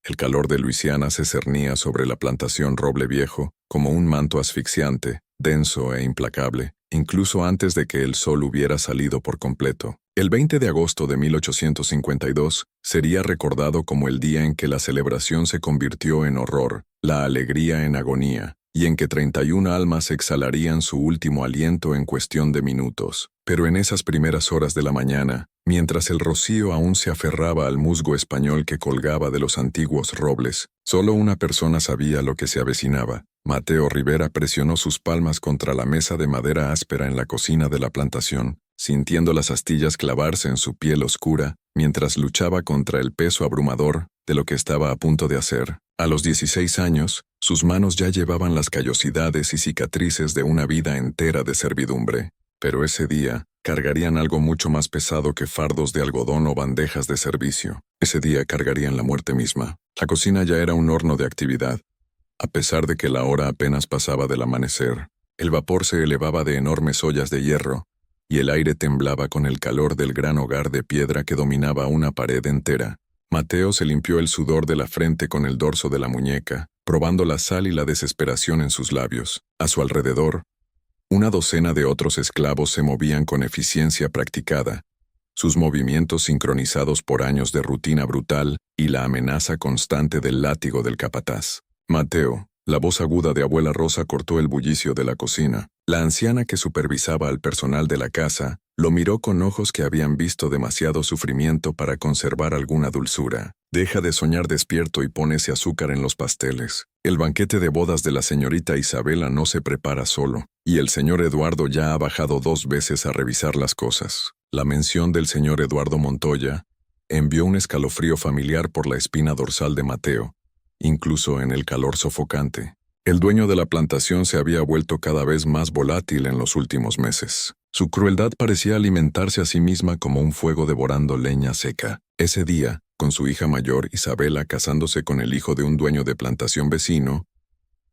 El calor de Luisiana se cernía sobre la plantación Roble Viejo como un manto asfixiante, denso e implacable, incluso antes de que el sol hubiera salido por completo. El 20 de agosto de 1852 sería recordado como el día en que la celebración se convirtió en horror, la alegría en agonía, y en que 31 almas exhalarían su último aliento en cuestión de minutos. Pero en esas primeras horas de la mañana, mientras el rocío aún se aferraba al musgo español que colgaba de los antiguos robles, solo una persona sabía lo que se avecinaba. Mateo Rivera presionó sus palmas contra la mesa de madera áspera en la cocina de la plantación, sintiendo las astillas clavarse en su piel oscura, mientras luchaba contra el peso abrumador de lo que estaba a punto de hacer. A los 16 años, sus manos ya llevaban las callosidades y cicatrices de una vida entera de servidumbre. Pero ese día, cargarían algo mucho más pesado que fardos de algodón o bandejas de servicio. Ese día cargarían la muerte misma. La cocina ya era un horno de actividad. A pesar de que la hora apenas pasaba del amanecer, el vapor se elevaba de enormes ollas de hierro, y el aire temblaba con el calor del gran hogar de piedra que dominaba una pared entera. Mateo se limpió el sudor de la frente con el dorso de la muñeca, probando la sal y la desesperación en sus labios. A su alrededor, una docena de otros esclavos se movían con eficiencia practicada, sus movimientos sincronizados por años de rutina brutal y la amenaza constante del látigo del capataz. Mateo, la voz aguda de abuela Rosa cortó el bullicio de la cocina. La anciana que supervisaba al personal de la casa lo miró con ojos que habían visto demasiado sufrimiento para conservar alguna dulzura. Deja de soñar despierto y pon ese azúcar en los pasteles. El banquete de bodas de la señorita Isabela no se prepara solo, y el señor Eduardo ya ha bajado 2 veces a revisar las cosas. La mención del señor Eduardo Montoya envió un escalofrío familiar por la espina dorsal de Mateo, incluso en el calor sofocante. El dueño de la plantación se había vuelto cada vez más volátil en los últimos meses. Su crueldad parecía alimentarse a sí misma como un fuego devorando leña seca. Ese día, con su hija mayor Isabela casándose con el hijo de un dueño de plantación vecino,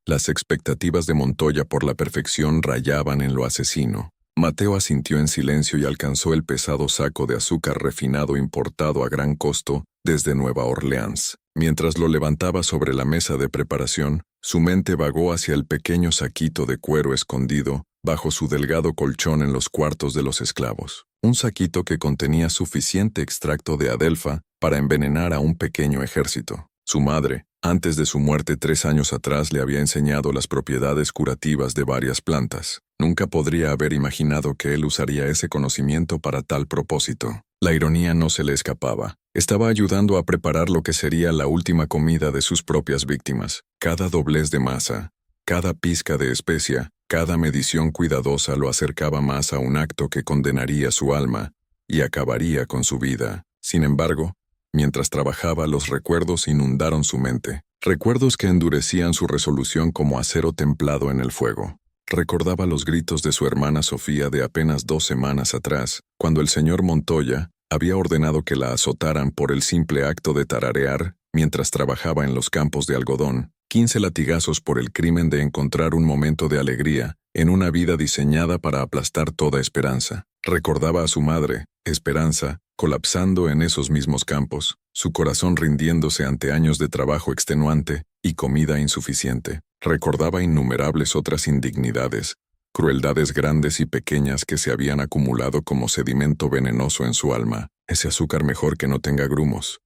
las expectativas de Montoya por la perfección rayaban en lo asesino. Mateo asintió en silencio y alcanzó el pesado saco de azúcar refinado importado a gran costo desde Nueva Orleans. Mientras lo levantaba sobre la mesa de preparación, su mente vagó hacia el pequeño saquito de cuero escondido bajo su delgado colchón en los cuartos de los esclavos. Un saquito que contenía suficiente extracto de adelfa para envenenar a un pequeño ejército. Su madre, antes de su muerte 3 años atrás, le había enseñado las propiedades curativas de varias plantas. Nunca podría haber imaginado que él usaría ese conocimiento para tal propósito. La ironía no se le escapaba. Estaba ayudando a preparar lo que sería la última comida de sus propias víctimas. Cada doblez de masa, cada pizca de especia, cada medición cuidadosa lo acercaba más a un acto que condenaría su alma y acabaría con su vida. Sin embargo, mientras trabajaba, los recuerdos inundaron su mente. Recuerdos que endurecían su resolución como acero templado en el fuego. Recordaba los gritos de su hermana Sofía de apenas 2 semanas atrás, cuando el señor Montoya había ordenado que la azotaran por el simple acto de tararear mientras trabajaba en los campos de algodón. 15 latigazos por el crimen de encontrar un momento de alegría en una vida diseñada para aplastar toda esperanza. Recordaba a su madre, Esperanza, colapsando en esos mismos campos, su corazón rindiéndose ante años de trabajo extenuante y comida insuficiente. Recordaba innumerables otras indignidades, crueldades grandes y pequeñas que se habían acumulado como sedimento venenoso en su alma. Ese azúcar mejor que no tenga grumos,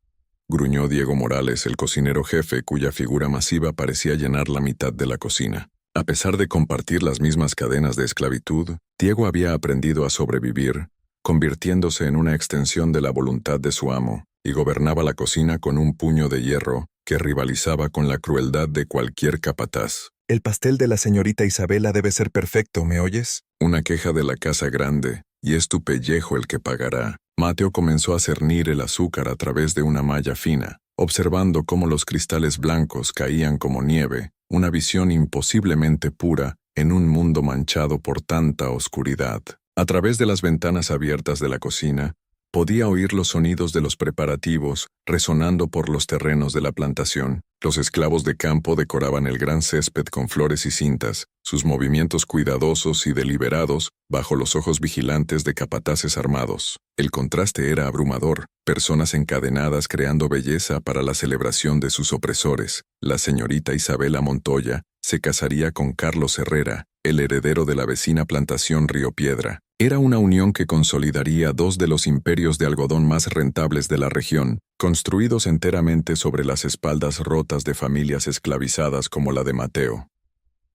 gruñó Diego Morales, el cocinero jefe, cuya figura masiva parecía llenar la mitad de la cocina. A pesar de compartir las mismas cadenas de esclavitud, Diego había aprendido a sobrevivir, convirtiéndose en una extensión de la voluntad de su amo, y gobernaba la cocina con un puño de hierro que rivalizaba con la crueldad de cualquier capataz. El pastel de la señorita Isabela debe ser perfecto, ¿me oyes? Una queja de la casa grande, y es tu pellejo el que pagará. Mateo comenzó a cernir el azúcar a través de una malla fina, observando cómo los cristales blancos caían como nieve, una visión imposiblemente pura en un mundo manchado por tanta oscuridad. A través de las ventanas abiertas de la cocina, podía oír los sonidos de los preparativos resonando por los terrenos de la plantación. Los esclavos de campo decoraban el gran césped con flores y cintas, sus movimientos cuidadosos y deliberados, bajo los ojos vigilantes de capataces armados. El contraste era abrumador, personas encadenadas creando belleza para la celebración de sus opresores. La señorita Isabela Montoya se casaría con Carlos Herrera, el heredero de la vecina plantación Río Piedra. Era una unión que consolidaría dos de los imperios de algodón más rentables de la región, construidos enteramente sobre las espaldas rotas de familias esclavizadas como la de Mateo.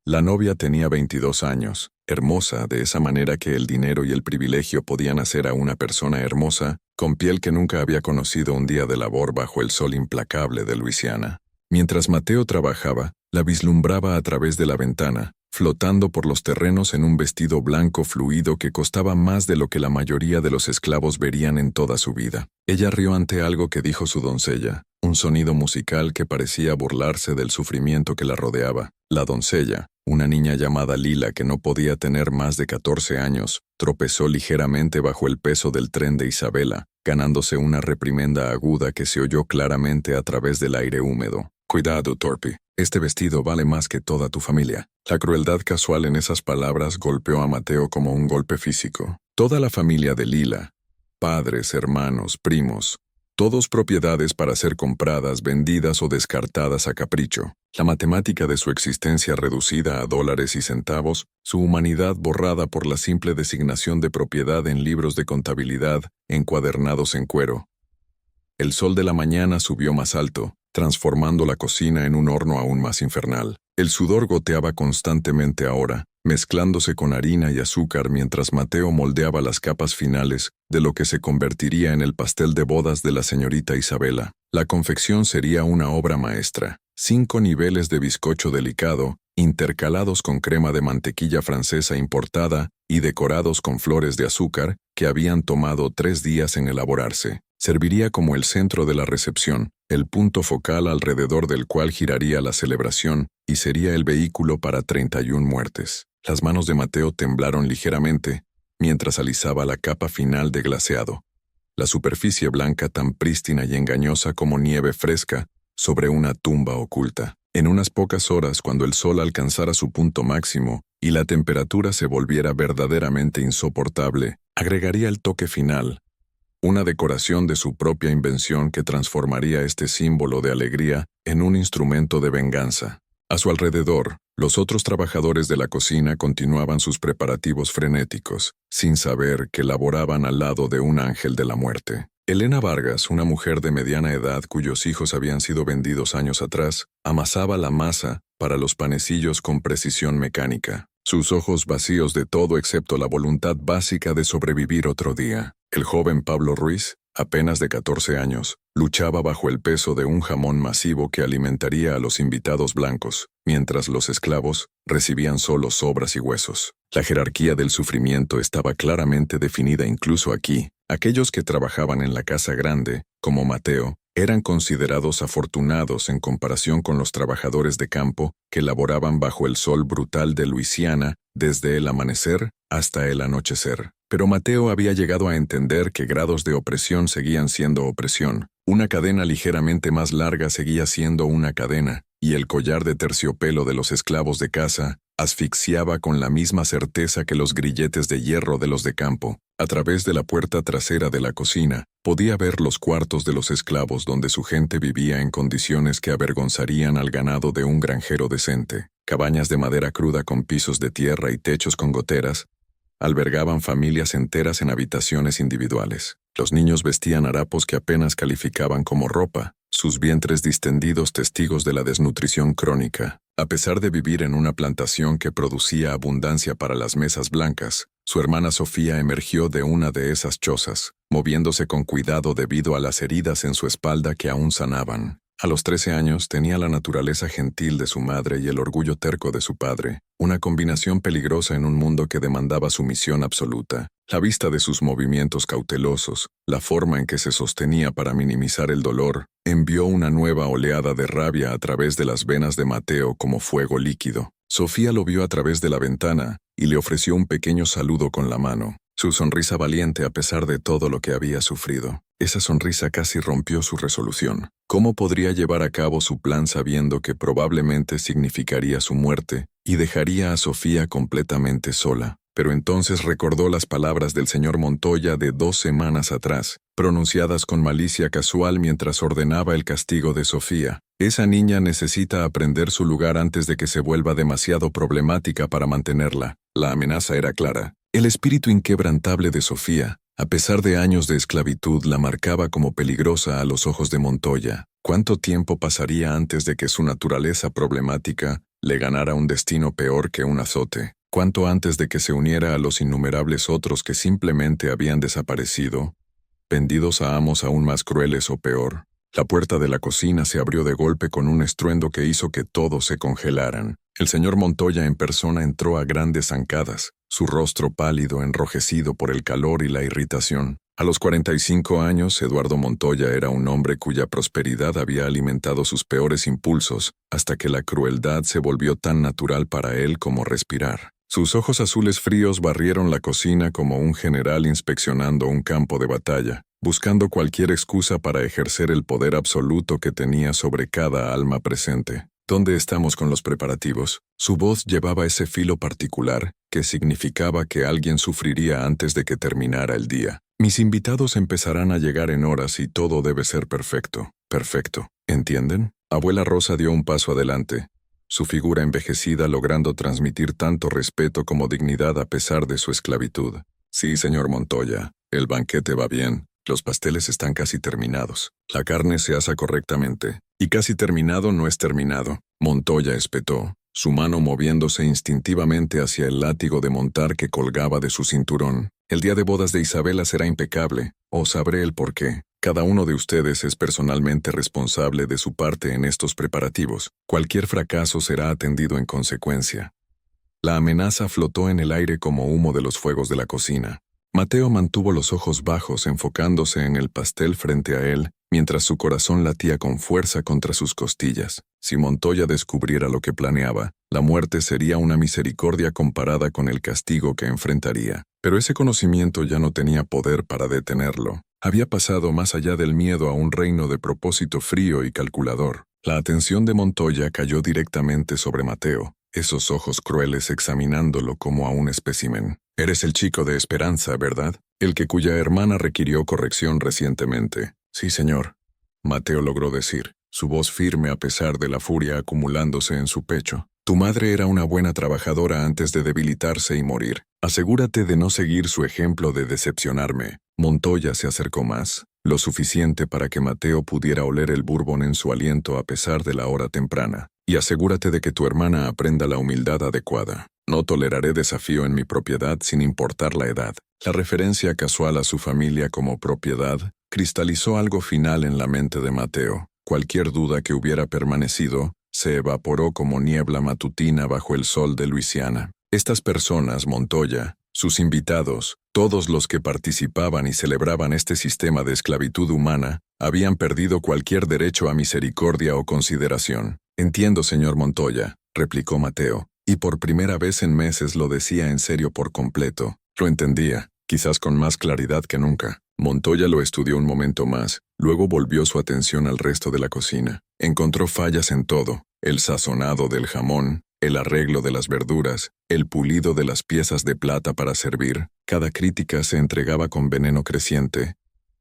La novia tenía 22 años, hermosa de esa manera que el dinero y el privilegio podían hacer a una persona hermosa, con piel que nunca había conocido un día de labor bajo el sol implacable de Luisiana. Mientras Mateo trabajaba, la vislumbraba a través de la ventana, flotando por los terrenos en un vestido blanco fluido que costaba más de lo que la mayoría de los esclavos verían en toda su vida. Ella rió ante algo que dijo su doncella, un sonido musical que parecía burlarse del sufrimiento que la rodeaba. La doncella, una niña llamada Lila que no podía tener más de 14 años, tropezó ligeramente bajo el peso del tren de Isabela, ganándose una reprimenda aguda que se oyó claramente a través del aire húmedo. «Cuidado, torpe. Este vestido vale más que toda tu familia». La crueldad casual en esas palabras golpeó a Mateo como un golpe físico. Toda la familia de Lila, padres, hermanos, primos, todos propiedades para ser compradas, vendidas o descartadas a capricho. La matemática de su existencia reducida a dólares y centavos, su humanidad borrada por la simple designación de propiedad en libros de contabilidad encuadernados en cuero. El sol de la mañana subió más alto, transformando la cocina en un horno aún más infernal. El sudor goteaba constantemente ahora, mezclándose con harina y azúcar mientras Mateo moldeaba las capas finales de lo que se convertiría en el pastel de bodas de la señorita Isabela. La confección sería una obra maestra. 5 niveles de bizcocho delicado, intercalados con crema de mantequilla francesa importada y decorados con flores de azúcar que habían tomado 3 días en elaborarse. Serviría como el centro de la recepción, el punto focal alrededor del cual giraría la celebración y sería el vehículo para 31 muertes. Las manos de Mateo temblaron ligeramente mientras alisaba la capa final de glaseado. La superficie blanca tan prístina y engañosa como nieve fresca sobre una tumba oculta. En unas pocas horas, cuando el sol alcanzara su punto máximo y la temperatura se volviera verdaderamente insoportable, agregaría el toque final, una decoración de su propia invención que transformaría este símbolo de alegría en un instrumento de venganza. A su alrededor, los otros trabajadores de la cocina continuaban sus preparativos frenéticos, sin saber que laboraban al lado de un ángel de la muerte. Elena Vargas, una mujer de mediana edad cuyos hijos habían sido vendidos años atrás, amasaba la masa para los panecillos con precisión mecánica, sus ojos vacíos de todo excepto la voluntad básica de sobrevivir otro día. El joven Pablo Ruiz, apenas de 14 años, luchaba bajo el peso de un jamón masivo que alimentaría a los invitados blancos, mientras los esclavos recibían solo sobras y huesos. La jerarquía del sufrimiento estaba claramente definida incluso aquí. Aquellos que trabajaban en la casa grande, como Mateo, eran considerados afortunados en comparación con los trabajadores de campo que laboraban bajo el sol brutal de Luisiana desde el amanecer hasta el anochecer. Pero Mateo había llegado a entender que grados de opresión seguían siendo opresión. Una cadena ligeramente más larga seguía siendo una cadena, y el collar de terciopelo de los esclavos de casa asfixiaba con la misma certeza que los grilletes de hierro de los de campo. A través de la puerta trasera de la cocina, podía ver los cuartos de los esclavos donde su gente vivía en condiciones que avergonzarían al ganado de un granjero decente. Cabañas de madera cruda con pisos de tierra y techos con goteras albergaban familias enteras en habitaciones individuales. Los niños vestían harapos que apenas calificaban como ropa, sus vientres distendidos testigos de la desnutrición crónica. A pesar de vivir en una plantación que producía abundancia para las mesas blancas, su hermana Sofía emergió de una de esas chozas, moviéndose con cuidado debido a las heridas en su espalda que aún sanaban. A los 13 años tenía la naturaleza gentil de su madre y el orgullo terco de su padre, una combinación peligrosa en un mundo que demandaba sumisión absoluta. La vista de sus movimientos cautelosos, la forma en que se sostenía para minimizar el dolor, envió una nueva oleada de rabia a través de las venas de Mateo como fuego líquido. Sofía lo vio a través de la ventana y le ofreció un pequeño saludo con la mano. su sonrisa valiente a pesar de todo lo que había sufrido. Esa sonrisa casi rompió su resolución. ¿Cómo podría llevar a cabo su plan sabiendo que probablemente significaría su muerte y dejaría a Sofía completamente sola? Pero entonces recordó las palabras del señor Montoya de 2 semanas atrás, pronunciadas con malicia casual mientras ordenaba el castigo de Sofía. Esa niña necesita aprender su lugar antes de que se vuelva demasiado problemática para mantenerla. La amenaza era clara. El espíritu inquebrantable de Sofía, a pesar de años de esclavitud, la marcaba como peligrosa a los ojos de Montoya. ¿Cuánto tiempo pasaría antes de que su naturaleza problemática le ganara un destino peor que un azote? ¿Cuánto antes de que se uniera a los innumerables otros que simplemente habían desaparecido, vendidos a amos aún más crueles o peor? La puerta de la cocina se abrió de golpe con un estruendo que hizo que todos se congelaran. El señor Montoya en persona entró a grandes zancadas, su rostro pálido, enrojecido por el calor y la irritación. A los 45 años, Eduardo Montoya era un hombre cuya prosperidad había alimentado sus peores impulsos, hasta que la crueldad se volvió tan natural para él como respirar. Sus ojos azules fríos barrieron la cocina como un general inspeccionando un campo de batalla, buscando cualquier excusa para ejercer el poder absoluto que tenía sobre cada alma presente. ¿Dónde estamos con los preparativos? Su voz llevaba ese filo particular que significaba que alguien sufriría antes de que terminara el día. Mis invitados empezarán a llegar en horas y todo debe ser perfecto. Perfecto. ¿Entienden? Abuela Rosa dio un paso adelante, su figura envejecida logrando transmitir tanto respeto como dignidad a pesar de su esclavitud. Sí, señor Montoya, el banquete va bien. Los pasteles están casi terminados. La carne se asa correctamente. Y casi terminado no es terminado. Montoya espetó, su mano moviéndose instintivamente hacia el látigo de montar que colgaba de su cinturón. El día de bodas de Isabela será impecable. O sabré el por qué. Cada uno de ustedes es personalmente responsable de su parte en estos preparativos. Cualquier fracaso será atendido en consecuencia. La amenaza flotó en el aire como humo de los fuegos de la cocina. Mateo mantuvo los ojos bajos enfocándose en el pastel frente a él, mientras su corazón latía con fuerza contra sus costillas. Si Montoya descubriera lo que planeaba, la muerte sería una misericordia comparada con el castigo que enfrentaría. Pero ese conocimiento ya no tenía poder para detenerlo. Había pasado más allá del miedo a un reino de propósito frío y calculador. La atención de Montoya cayó directamente sobre Mateo, esos ojos crueles examinándolo como a un espécimen. Eres el chico de Esperanza, ¿verdad? El que cuya hermana requirió corrección recientemente. Sí, señor. Mateo logró decir, su voz firme a pesar de la furia acumulándose en su pecho. Tu madre era una buena trabajadora antes de debilitarse y morir. Asegúrate de no seguir su ejemplo de decepcionarme. Montoya se acercó más, lo suficiente para que Mateo pudiera oler el bourbon en su aliento a pesar de la hora temprana. Y asegúrate de que tu hermana aprenda la humildad adecuada. No toleraré desafío en mi propiedad sin importar la edad. La referencia casual a su familia como propiedad cristalizó algo final en la mente de Mateo. Cualquier duda que hubiera permanecido se evaporó como niebla matutina bajo el sol de Luisiana. Estas personas, Montoya, sus invitados, todos los que participaban y celebraban este sistema de esclavitud humana, habían perdido cualquier derecho a misericordia o consideración. Entiendo, señor Montoya, replicó Mateo, y por primera vez en meses lo decía en serio por completo. Lo entendía, quizás con más claridad que nunca. Montoya lo estudió un momento más, luego volvió su atención al resto de la cocina. Encontró fallas en todo, el sazonado del jamón, el arreglo de las verduras, el pulido de las piezas de plata para servir. Cada crítica se entregaba con veneno creciente,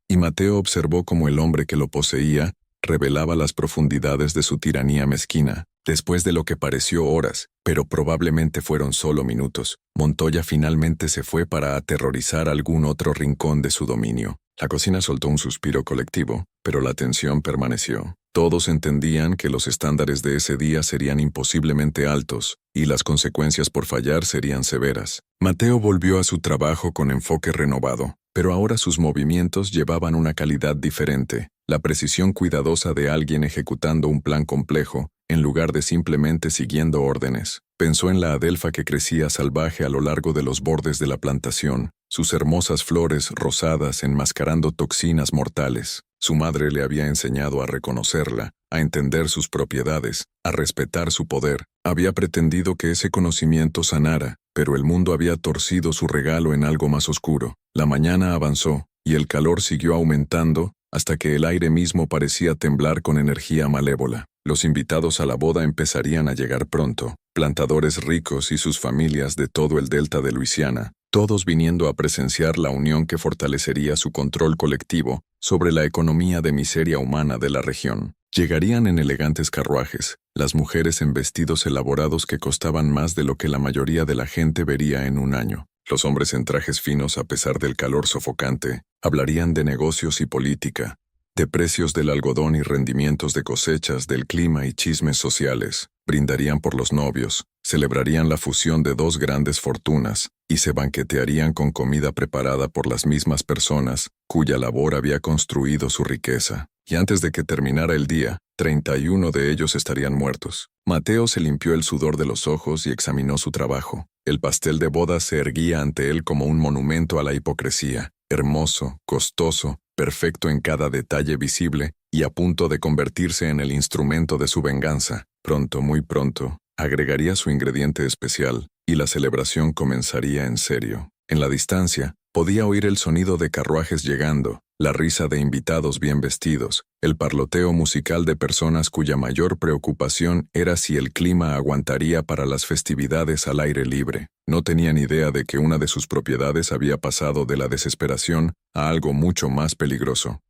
y Mateo observó cómo el hombre que lo poseía revelaba las profundidades de su tiranía mezquina. Después de lo que pareció horas, pero probablemente fueron solo minutos, Montoya finalmente se fue para aterrorizar algún otro rincón de su dominio. La cocina soltó un suspiro colectivo, pero la tensión permaneció. Todos entendían que los estándares de ese día serían imposiblemente altos, y las consecuencias por fallar serían severas. Mateo volvió a su trabajo con enfoque renovado, pero ahora sus movimientos llevaban una calidad diferente, la precisión cuidadosa de alguien ejecutando un plan complejo, en lugar de simplemente siguiendo órdenes. Pensó en la adelfa que crecía salvaje a lo largo de los bordes de la plantación, sus hermosas flores rosadas enmascarando toxinas mortales. Su madre le había enseñado a reconocerla, a entender sus propiedades, a respetar su poder. Había pretendido que ese conocimiento sanara, pero el mundo había torcido su regalo en algo más oscuro. La mañana avanzó, y el calor siguió aumentando, hasta que el aire mismo parecía temblar con energía malévola. Los invitados a la boda empezarían a llegar pronto, plantadores ricos y sus familias de todo el delta de Luisiana, todos viniendo a presenciar la unión que fortalecería su control colectivo sobre la economía de miseria humana de la región. Llegarían en elegantes carruajes, las mujeres en vestidos elaborados que costaban más de lo que la mayoría de la gente vería en un año. Los hombres en trajes finos a pesar del calor sofocante, hablarían de negocios y política, de precios del algodón y rendimientos de cosechas, del clima y chismes sociales. Brindarían por los novios, celebrarían la fusión de dos grandes fortunas, y se banquetearían con comida preparada por las mismas personas cuya labor había construido su riqueza. Y antes de que terminara el día, 31 de ellos estarían muertos. Mateo se limpió el sudor de los ojos y examinó su trabajo. El pastel de boda se erguía ante él como un monumento a la hipocresía, hermoso, costoso, perfecto en cada detalle visible y a punto de convertirse en el instrumento de su venganza. Pronto, muy pronto, agregaría su ingrediente especial y la celebración comenzaría en serio. En la distancia, podía oír el sonido de carruajes llegando, la risa de invitados bien vestidos, el parloteo musical de personas cuya mayor preocupación era si el clima aguantaría para las festividades al aire libre. No tenían idea de que una de sus propiedades había pasado de la desesperación a algo mucho más peligroso.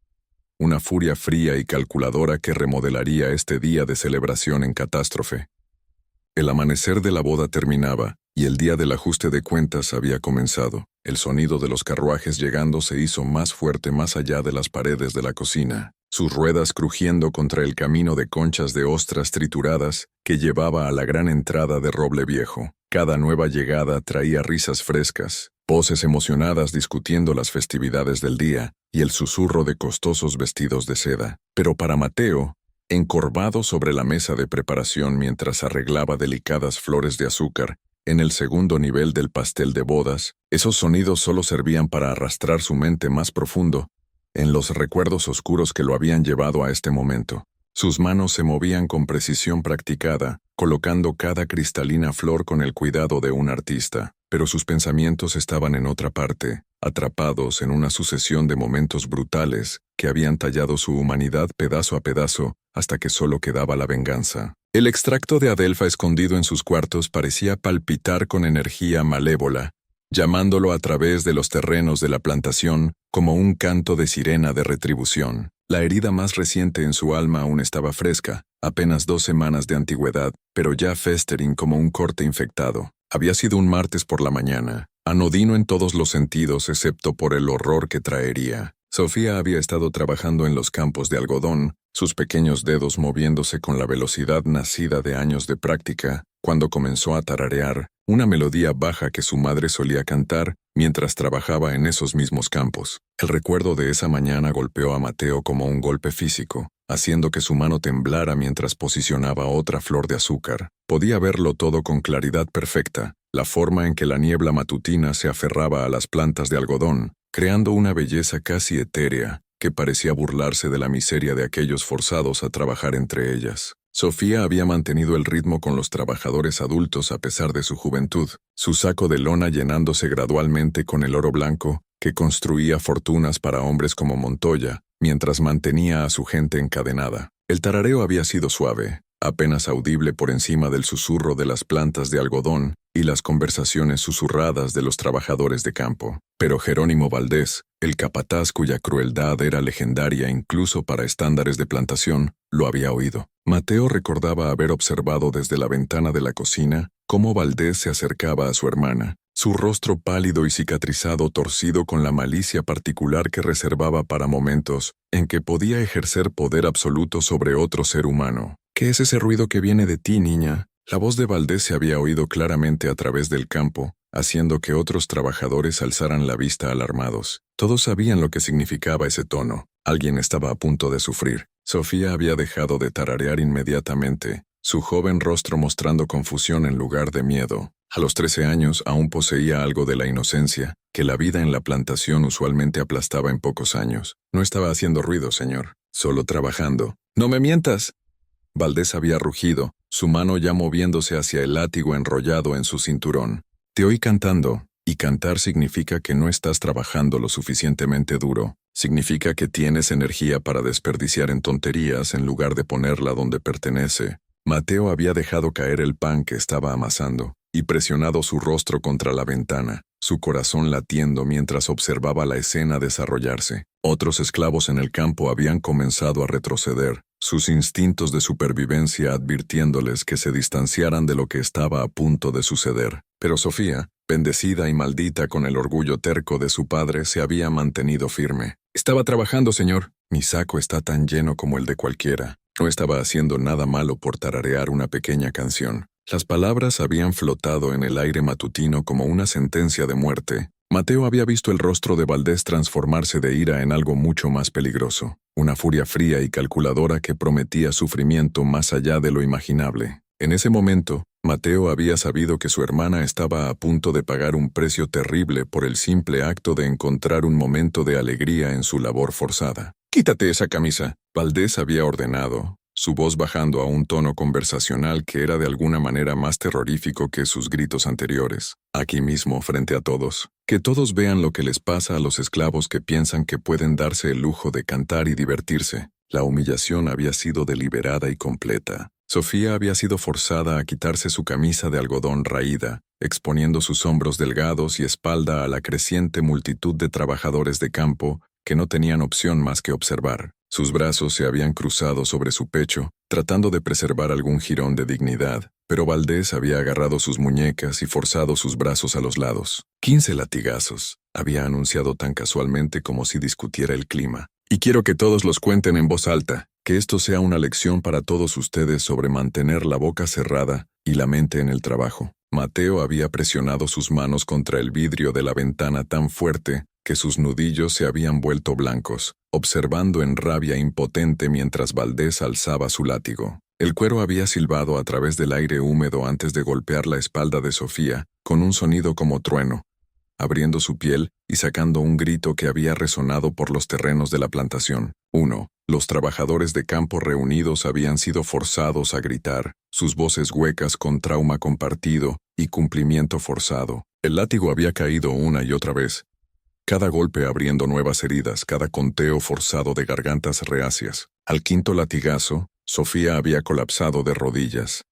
Una furia fría y calculadora que remodelaría este día de celebración en catástrofe. El amanecer de la boda terminaba, y el día del ajuste de cuentas había comenzado. El sonido de los carruajes llegando se hizo más fuerte más allá de las paredes de la cocina, sus ruedas crujiendo contra el camino de conchas de ostras trituradas que llevaba a la gran entrada de Roble Viejo. Cada nueva llegada traía risas frescas, voces emocionadas discutiendo las festividades del día y el susurro de costosos vestidos de seda. Pero para Mateo, encorvado sobre la mesa de preparación mientras arreglaba delicadas flores de azúcar, en el segundo nivel del pastel de bodas, esos sonidos solo servían para arrastrar su mente más profundo, en los recuerdos oscuros que lo habían llevado a este momento. Sus manos se movían con precisión practicada, colocando cada cristalina flor con el cuidado de un artista, pero sus pensamientos estaban en otra parte, atrapados en una sucesión de momentos brutales que habían tallado su humanidad pedazo a pedazo hasta que solo quedaba la venganza. El extracto de Adelfa escondido en sus cuartos parecía palpitar con energía malévola, llamándolo a través de los terrenos de la plantación como un canto de sirena de retribución. La herida más reciente en su alma aún estaba fresca, apenas 2 semanas de antigüedad, pero ya festering como un corte infectado. Había sido un martes por la mañana, anodino en todos los sentidos excepto por el horror que traería. Sofía había estado trabajando en los campos de algodón, sus pequeños dedos moviéndose con la velocidad nacida de años de práctica, cuando comenzó a tararear una melodía baja que su madre solía cantar mientras trabajaba en esos mismos campos. El recuerdo de esa mañana golpeó a Mateo como un golpe físico, haciendo que su mano temblara mientras posicionaba otra flor de azúcar. Podía verlo todo con claridad perfecta, la forma en que la niebla matutina se aferraba a las plantas de algodón, creando una belleza casi etérea que parecía burlarse de la miseria de aquellos forzados a trabajar entre ellas. Sofía había mantenido el ritmo con los trabajadores adultos a pesar de su juventud, su saco de lona llenándose gradualmente con el oro blanco que construía fortunas para hombres como Montoya, mientras mantenía a su gente encadenada. El tarareo había sido suave, apenas audible por encima del susurro de las plantas de algodón y las conversaciones susurradas de los trabajadores de campo. Pero Jerónimo Valdés, el capataz cuya crueldad era legendaria incluso para estándares de plantación, lo había oído. Mateo recordaba haber observado desde la ventana de la cocina cómo Valdés se acercaba a su hermana, su rostro pálido y cicatrizado torcido con la malicia particular que reservaba para momentos en que podía ejercer poder absoluto sobre otro ser humano. ¿Qué es ese ruido que viene de ti, niña? La voz de Valdés se había oído claramente a través del campo, haciendo que otros trabajadores alzaran la vista alarmados. Todos sabían lo que significaba ese tono. Alguien estaba a punto de sufrir. Sofía había dejado de tararear inmediatamente, su joven rostro mostrando confusión en lugar de miedo. A los 13 años aún poseía algo de la inocencia, que la vida en la plantación usualmente aplastaba en pocos años. No estaba haciendo ruido, señor, solo trabajando. ¡No me mientas! Valdés había rugido, su mano ya moviéndose hacia el látigo enrollado en su cinturón. Te oí cantando, y cantar significa que no estás trabajando lo suficientemente duro. Significa que tienes energía para desperdiciar en tonterías en lugar de ponerla donde pertenece. Mateo había dejado caer el pan que estaba amasando, y presionado su rostro contra la ventana, su corazón latiendo mientras observaba la escena desarrollarse. Otros esclavos en el campo habían comenzado a retroceder, sus instintos de supervivencia advirtiéndoles que se distanciaran de lo que estaba a punto de suceder. Pero Sofía, bendecida y maldita con el orgullo terco de su padre, se había mantenido firme. Estaba trabajando, señor. Mi saco está tan lleno como el de cualquiera. No estaba haciendo nada malo por tararear una pequeña canción. Las palabras habían flotado en el aire matutino como una sentencia de muerte. Mateo había visto el rostro de Valdés transformarse de ira en algo mucho más peligroso, una furia fría y calculadora que prometía sufrimiento más allá de lo imaginable. En ese momento, Mateo había sabido que su hermana estaba a punto de pagar un precio terrible por el simple acto de encontrar un momento de alegría en su labor forzada. «Quítate esa camisa», Valdés había ordenado, su voz bajando a un tono conversacional que era de alguna manera más terrorífico que sus gritos anteriores. Aquí mismo, frente a todos. Que todos vean lo que les pasa a los esclavos que piensan que pueden darse el lujo de cantar y divertirse. La humillación había sido deliberada y completa. Sofía había sido forzada a quitarse su camisa de algodón raída, exponiendo sus hombros delgados y espalda a la creciente multitud de trabajadores de campo que no tenían opción más que observar. Sus brazos se habían cruzado sobre su pecho, tratando de preservar algún jirón de dignidad, pero Valdés había agarrado sus muñecas y forzado sus brazos a los lados. 15 latigazos, había anunciado tan casualmente como si discutiera el clima. Y quiero que todos los cuenten en voz alta, que esto sea una lección para todos ustedes sobre mantener la boca cerrada y la mente en el trabajo. Mateo había presionado sus manos contra el vidrio de la ventana tan fuerte que sus nudillos se habían vuelto blancos, observando en rabia impotente mientras Valdés alzaba su látigo. El cuero había silbado a través del aire húmedo antes de golpear la espalda de Sofía, con un sonido como trueno, abriendo su piel y sacando un grito que había resonado por los terrenos de la plantación. 1. Los trabajadores de campo reunidos habían sido forzados a gritar, sus voces huecas con trauma compartido y cumplimiento forzado. El látigo había caído una y otra vez, cada golpe abriendo nuevas heridas, cada conteo forzado de gargantas reacias. Al quinto latigazo, Sofía había colapsado de rodillas,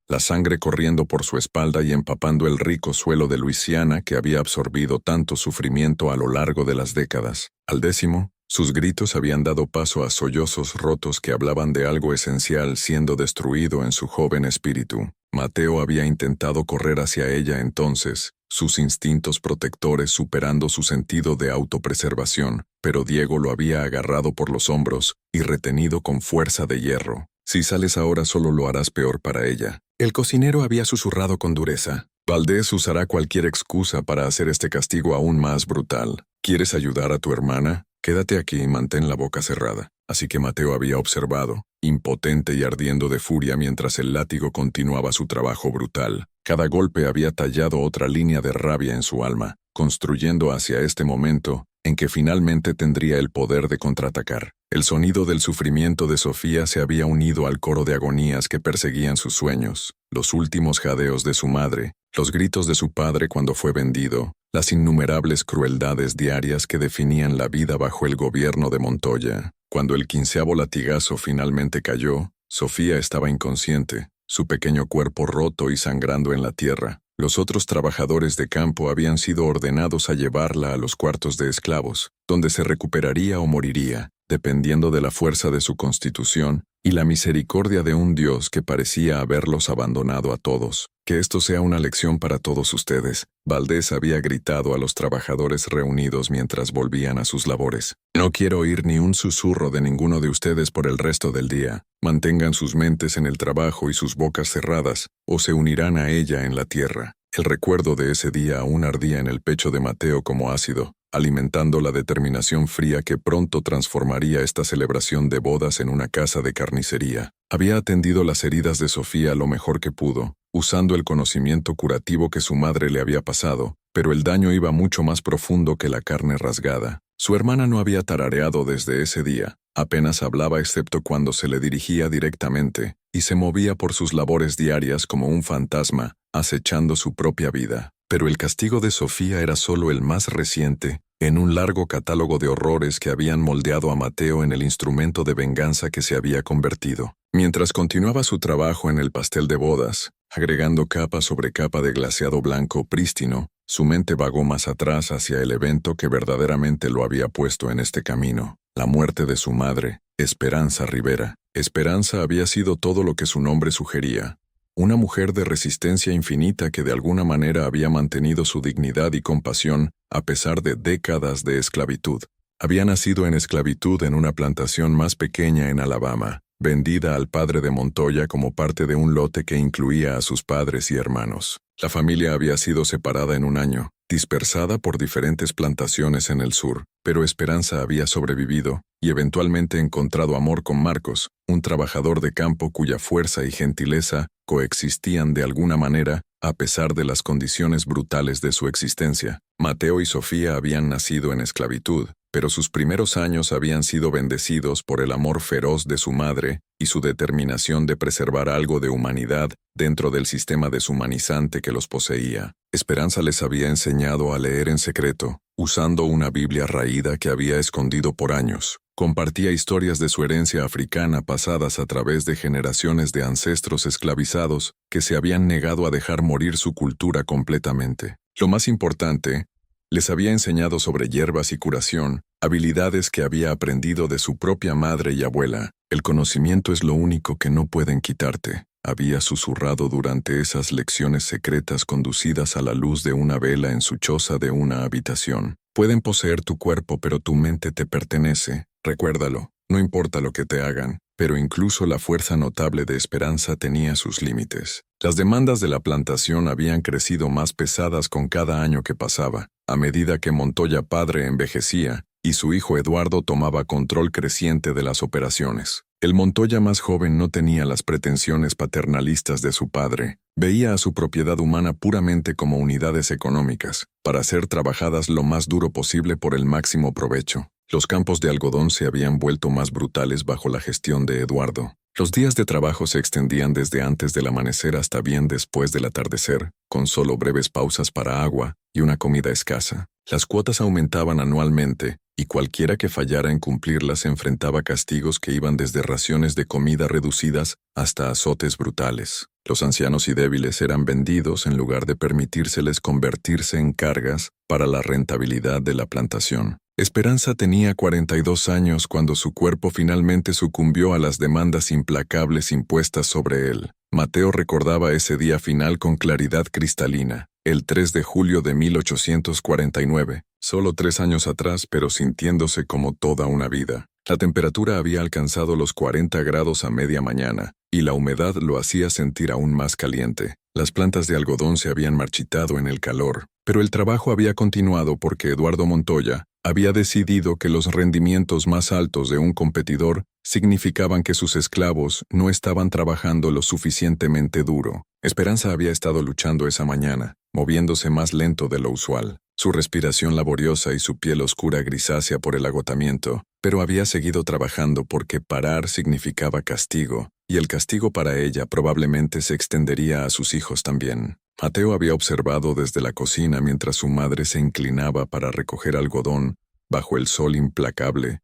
la sangre corriendo por su espalda y empapando el rico suelo de Luisiana que había absorbido tanto sufrimiento a lo largo de las décadas. Al décimo, sus gritos habían dado paso a sollozos rotos que hablaban de algo esencial siendo destruido en su joven espíritu. Mateo había intentado correr hacia ella entonces, sus instintos protectores superando su sentido de autopreservación, pero Diego lo había agarrado por los hombros y retenido con fuerza de hierro. Si sales ahora solo lo harás peor para ella. El cocinero había susurrado con dureza. Valdés usará cualquier excusa para hacer este castigo aún más brutal. ¿Quieres ayudar a tu hermana? Quédate aquí y mantén la boca cerrada. Así que Mateo había observado, impotente y ardiendo de furia mientras el látigo continuaba su trabajo brutal. Cada golpe había tallado otra línea de rabia en su alma, construyendo hacia este momento en que finalmente tendría el poder de contraatacar. El sonido del sufrimiento de Sofía se había unido al coro de agonías que perseguían sus sueños, los últimos jadeos de su madre, los gritos de su padre cuando fue vendido, las innumerables crueldades diarias que definían la vida bajo el gobierno de Montoya. Cuando el 15º latigazo finalmente cayó, Sofía estaba inconsciente, su pequeño cuerpo roto y sangrando en la tierra. Los otros trabajadores de campo habían sido ordenados a llevarla a los cuartos de esclavos, donde se recuperaría o moriría, dependiendo de la fuerza de su constitución y la misericordia de un Dios que parecía haberlos abandonado a todos. Que esto sea una lección para todos ustedes, Valdés había gritado a los trabajadores reunidos mientras volvían a sus labores. No quiero oír ni un susurro de ninguno de ustedes por el resto del día. Mantengan sus mentes en el trabajo y sus bocas cerradas, o se unirán a ella en la tierra. El recuerdo de ese día aún ardía en el pecho de Mateo como ácido, alimentando la determinación fría que pronto transformaría esta celebración de bodas en una casa de carnicería. Había atendido las heridas de Sofía lo mejor que pudo, usando el conocimiento curativo que su madre le había pasado, pero el daño iba mucho más profundo que la carne rasgada. Su hermana no había tarareado desde ese día, apenas hablaba excepto cuando se le dirigía directamente, y se movía por sus labores diarias como un fantasma, acechando su propia vida. Pero el castigo de Sofía era solo el más reciente, en un largo catálogo de horrores que habían moldeado a Mateo en el instrumento de venganza que se había convertido. Mientras continuaba su trabajo en el pastel de bodas, agregando capa sobre capa de glaseado blanco prístino, su mente vagó más atrás hacia el evento que verdaderamente lo había puesto en este camino, la muerte de su madre, Esperanza Rivera. Esperanza había sido todo lo que su nombre sugería. Una mujer de resistencia infinita que de alguna manera había mantenido su dignidad y compasión a pesar de décadas de esclavitud. Había nacido en esclavitud en una plantación más pequeña en Alabama, vendida al padre de Montoya como parte de un lote que incluía a sus padres y hermanos. La familia había sido separada en un año, dispersada por diferentes plantaciones en el sur, pero Esperanza había sobrevivido y eventualmente encontrado amor con Marcos, un trabajador de campo cuya fuerza y gentileza coexistían de alguna manera a pesar de las condiciones brutales de su existencia. Mateo y Sofía habían nacido en esclavitud, pero sus primeros años habían sido bendecidos por el amor feroz de su madre y su determinación de preservar algo de humanidad dentro del sistema deshumanizante que los poseía. Esperanza les había enseñado a leer en secreto, usando una Biblia raída que había escondido por años. Compartía historias de su herencia africana pasadas a través de generaciones de ancestros esclavizados que se habían negado a dejar morir su cultura completamente. Lo más importante, les había enseñado sobre hierbas y curación, habilidades que había aprendido de su propia madre y abuela. El conocimiento es lo único que no pueden quitarte, había susurrado durante esas lecciones secretas conducidas a la luz de una vela en su choza de una habitación. Pueden poseer tu cuerpo, pero tu mente te pertenece. Recuérdalo, no importa lo que te hagan, pero incluso la fuerza notable de Esperanza tenía sus límites. Las demandas de la plantación habían crecido más pesadas con cada año que pasaba, a medida que Montoya padre envejecía y su hijo Eduardo tomaba control creciente de las operaciones. El Montoya más joven no tenía las pretensiones paternalistas de su padre. Veía a su propiedad humana puramente como unidades económicas, para ser trabajadas lo más duro posible por el máximo provecho. Los campos de algodón se habían vuelto más brutales bajo la gestión de Eduardo. Los días de trabajo se extendían desde antes del amanecer hasta bien después del atardecer, con solo breves pausas para agua y una comida escasa. Las cuotas aumentaban anualmente, y cualquiera que fallara en cumplirlas enfrentaba castigos que iban desde raciones de comida reducidas hasta azotes brutales. Los ancianos y débiles eran vendidos en lugar de permitírseles convertirse en cargas para la rentabilidad de la plantación. Esperanza tenía 42 años cuando su cuerpo finalmente sucumbió a las demandas implacables impuestas sobre él. Mateo recordaba ese día final con claridad cristalina, el 3 de julio de 1849, solo 3 años atrás, pero sintiéndose como toda una vida. La temperatura había alcanzado los 40 grados a media mañana, y la humedad lo hacía sentir aún más caliente. Las plantas de algodón se habían marchitado en el calor, pero el trabajo había continuado porque Eduardo Montoya había decidido que los rendimientos más altos de un competidor significaban que sus esclavos no estaban trabajando lo suficientemente duro. Esperanza había estado luchando esa mañana, moviéndose más lento de lo usual, su respiración laboriosa y su piel oscura grisácea por el agotamiento, pero había seguido trabajando porque parar significaba castigo, y el castigo para ella probablemente se extendería a sus hijos también. Mateo había observado desde la cocina mientras su madre se inclinaba para recoger algodón bajo el sol implacable,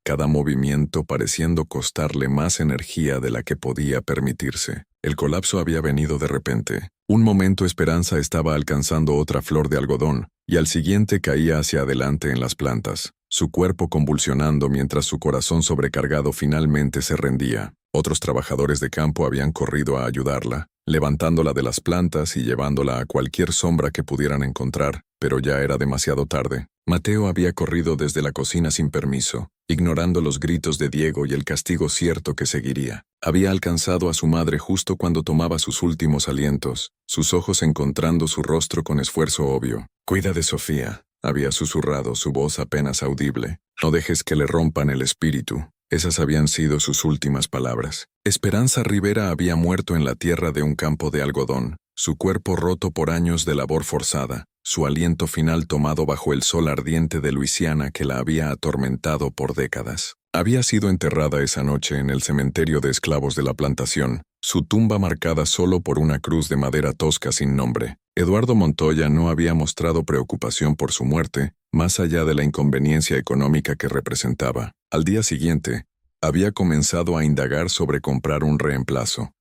cada movimiento pareciendo costarle más energía de la que podía permitirse. El colapso había venido de repente. Un momento Esperanza estaba alcanzando otra flor de algodón, y al siguiente caía hacia adelante en las plantas, su cuerpo convulsionando mientras su corazón sobrecargado finalmente se rendía. Otros trabajadores de campo habían corrido a ayudarla, levantándola de las plantas y llevándola a cualquier sombra que pudieran encontrar, pero ya era demasiado tarde. Mateo había corrido desde la cocina sin permiso, ignorando los gritos de Diego y el castigo cierto que seguiría. Había alcanzado a su madre justo cuando tomaba sus últimos alientos, sus ojos encontrando su rostro con esfuerzo obvio. «Cuida de Sofía», había susurrado, su voz apenas audible. «No dejes que le rompan el espíritu». Esas habían sido sus últimas palabras. Esperanza Rivera había muerto en la tierra de un campo de algodón, su cuerpo roto por años de labor forzada, su aliento final tomado bajo el sol ardiente de Luisiana que la había atormentado por décadas. Había sido enterrada esa noche en el cementerio de esclavos de la plantación, su tumba marcada solo por una cruz de madera tosca sin nombre. Eduardo Montoya no había mostrado preocupación por su muerte, más allá de la inconveniencia económica que representaba. Al día siguiente, había comenzado a indagar sobre comprar un reemplazo.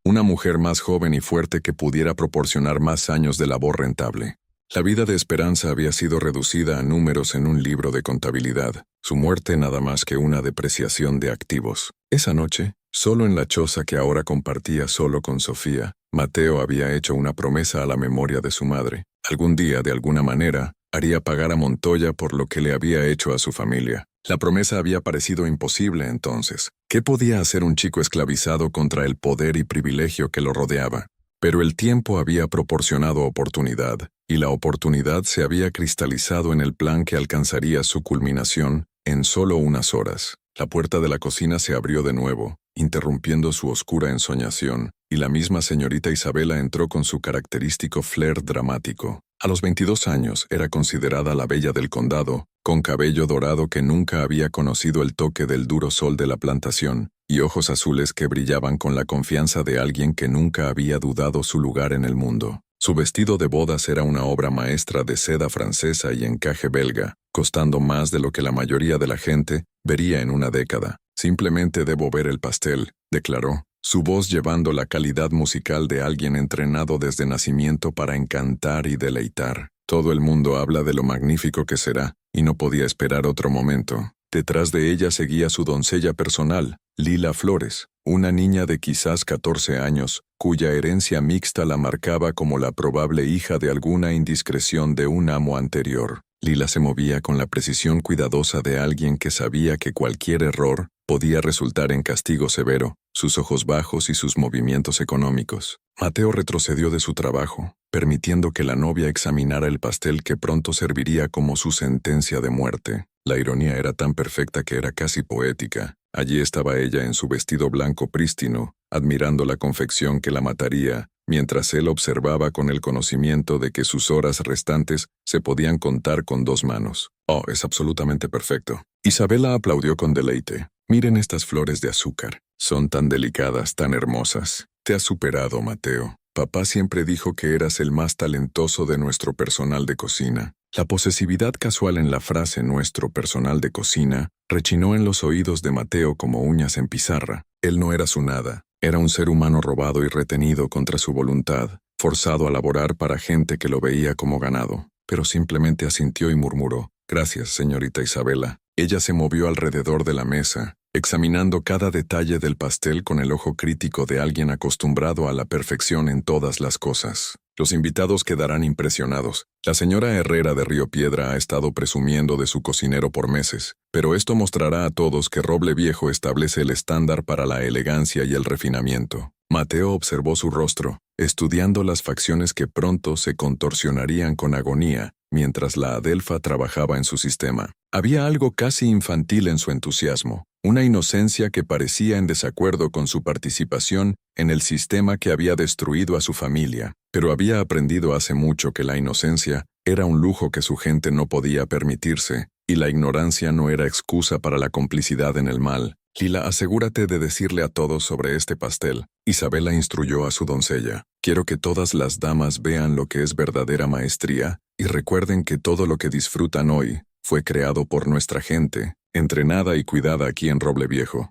Una mujer más joven y fuerte que pudiera proporcionar más años de labor rentable. La vida de Esperanza había sido reducida a números en un libro de contabilidad, su muerte nada más que una depreciación de activos. Esa noche, solo en la choza que ahora compartía solo con Sofía, Mateo había hecho una promesa a la memoria de su madre. Algún día, de alguna manera, haría pagar a Montoya por lo que le había hecho a su familia. La promesa había parecido imposible entonces. ¿Qué podía hacer un chico esclavizado contra el poder y privilegio que lo rodeaba? Pero el tiempo había proporcionado oportunidad, y la oportunidad se había cristalizado en el plan que alcanzaría su culminación en solo unas horas. La puerta de la cocina se abrió de nuevo, interrumpiendo su oscura ensoñación, y la misma señorita Isabela entró con su característico flair dramático. A los 22 años era considerada la bella del condado, con cabello dorado que nunca había conocido el toque del duro sol de la plantación, y ojos azules que brillaban con la confianza de alguien que nunca había dudado su lugar en el mundo. Su vestido de bodas era una obra maestra de seda francesa y encaje belga, costando más de lo que la mayoría de la gente vería en una década. Simplemente debo ver el pastel, declaró, su voz llevando la calidad musical de alguien entrenado desde nacimiento para encantar y deleitar. Todo el mundo habla de lo magnífico que será, y no podía esperar otro momento. Detrás de ella seguía su doncella personal, Lila Flores, una niña de quizás 14 años, cuya herencia mixta la marcaba como la probable hija de alguna indiscreción de un amo anterior. Lila se movía con la precisión cuidadosa de alguien que sabía que cualquier error podía resultar en castigo severo, sus ojos bajos y sus movimientos económicos. Mateo retrocedió de su trabajo, permitiendo que la novia examinara el pastel que pronto serviría como su sentencia de muerte. La ironía era tan perfecta que era casi poética. Allí estaba ella en su vestido blanco prístino, admirando la confección que la mataría, mientras él observaba con el conocimiento de que sus horas restantes se podían contar con 2 manos. Oh, es absolutamente perfecto. Isabela aplaudió con deleite. Miren estas flores de azúcar. Son tan delicadas, tan hermosas. Te has superado, Mateo. Papá siempre dijo que eras el más talentoso de nuestro personal de cocina. La posesividad casual en la frase «nuestro personal de cocina» rechinó en los oídos de Mateo como uñas en pizarra. Él no era su nada. Era un ser humano robado y retenido contra su voluntad, forzado a laborar para gente que lo veía como ganado. Pero simplemente asintió y murmuró, «Gracias, señorita Isabela». Ella se movió alrededor de la mesa, examinando cada detalle del pastel con el ojo crítico de alguien acostumbrado a la perfección en todas las cosas. Los invitados quedarán impresionados. La señora Herrera de Río Piedra ha estado presumiendo de su cocinero por meses, pero esto mostrará a todos que Roble Viejo establece el estándar para la elegancia y el refinamiento. Mateo observó su rostro, estudiando las facciones que pronto se contorsionarían con agonía, mientras la adelfa trabajaba en su sistema. Había algo casi infantil en su entusiasmo, una inocencia que parecía en desacuerdo con su participación en el sistema que había destruido a su familia, pero había aprendido hace mucho que la inocencia era un lujo que su gente no podía permitirse, y la ignorancia no era excusa para la complicidad en el mal. Lila, asegúrate de decirle a todos sobre este pastel. Isabela instruyó a su doncella. Quiero que todas las damas vean lo que es verdadera maestría, y recuerden que todo lo que disfrutan hoy fue creado por nuestra gente, entrenada y cuidada aquí en Roble Viejo.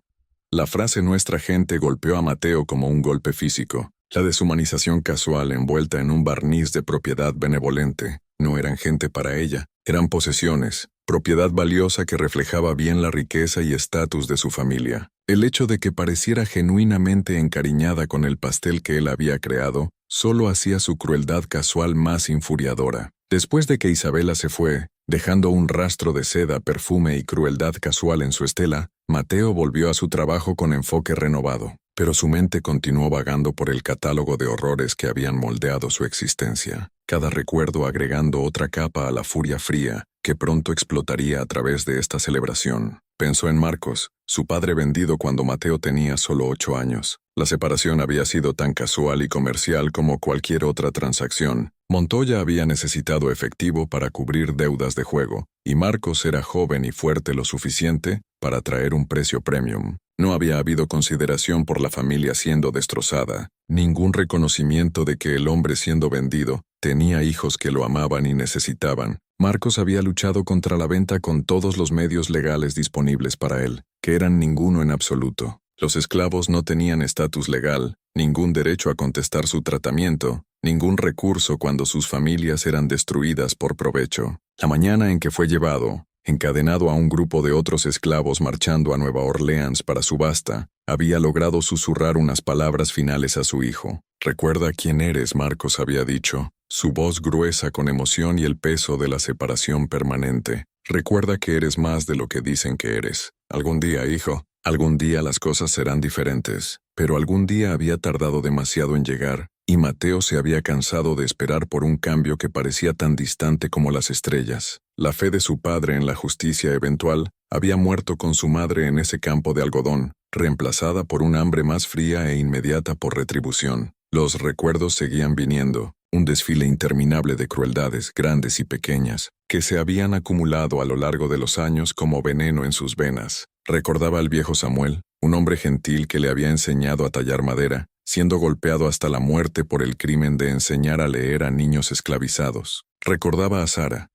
La frase «nuestra gente» golpeó a Mateo como un golpe físico. La deshumanización casual envuelta en un barniz de propiedad benevolente. No eran gente para ella, eran posesiones, propiedad valiosa que reflejaba bien la riqueza y estatus de su familia. El hecho de que pareciera genuinamente encariñada con el pastel que él había creado, solo hacía su crueldad casual más infuriadora. Después de que Isabela se fue, dejando un rastro de seda, perfume y crueldad casual en su estela, Mateo volvió a su trabajo con enfoque renovado, pero su mente continuó vagando por el catálogo de horrores que habían moldeado su existencia, cada recuerdo agregando otra capa a la furia fría que pronto explotaría a través de esta celebración. Pensó en Marcos, su padre vendido cuando Mateo tenía solo 8 años. La separación había sido tan casual y comercial como cualquier otra transacción. Montoya había necesitado efectivo para cubrir deudas de juego, y Marcos era joven y fuerte lo suficiente para traer un precio premium. No había habido consideración por la familia siendo destrozada, ningún reconocimiento de que el hombre siendo vendido tenía hijos que lo amaban y necesitaban. Marcos había luchado contra la venta con todos los medios legales disponibles para él, que eran ninguno en absoluto. Los esclavos no tenían estatus legal, ningún derecho a contestar su tratamiento, ningún recurso cuando sus familias eran destruidas por provecho. La mañana en que fue llevado, encadenado a un grupo de otros esclavos marchando a Nueva Orleans para subasta, había logrado susurrar unas palabras finales a su hijo. «Recuerda quién eres», Marcos había dicho, su voz gruesa con emoción y el peso de la separación permanente. «Recuerda que eres más de lo que dicen que eres. Algún día, hijo, algún día las cosas serán diferentes». Pero algún día había tardado demasiado en llegar, y Mateo se había cansado de esperar por un cambio que parecía tan distante como las estrellas. La fe de su padre en la justicia eventual había muerto con su madre en ese campo de algodón, reemplazada por un hambre más fría e inmediata por retribución. Los recuerdos seguían viniendo, un desfile interminable de crueldades grandes y pequeñas, que se habían acumulado a lo largo de los años como veneno en sus venas. Recordaba al viejo Samuel, un hombre gentil que le había enseñado a tallar madera, siendo golpeado hasta la muerte por el crimen de enseñar a leer a niños esclavizados. Recordaba a Sara,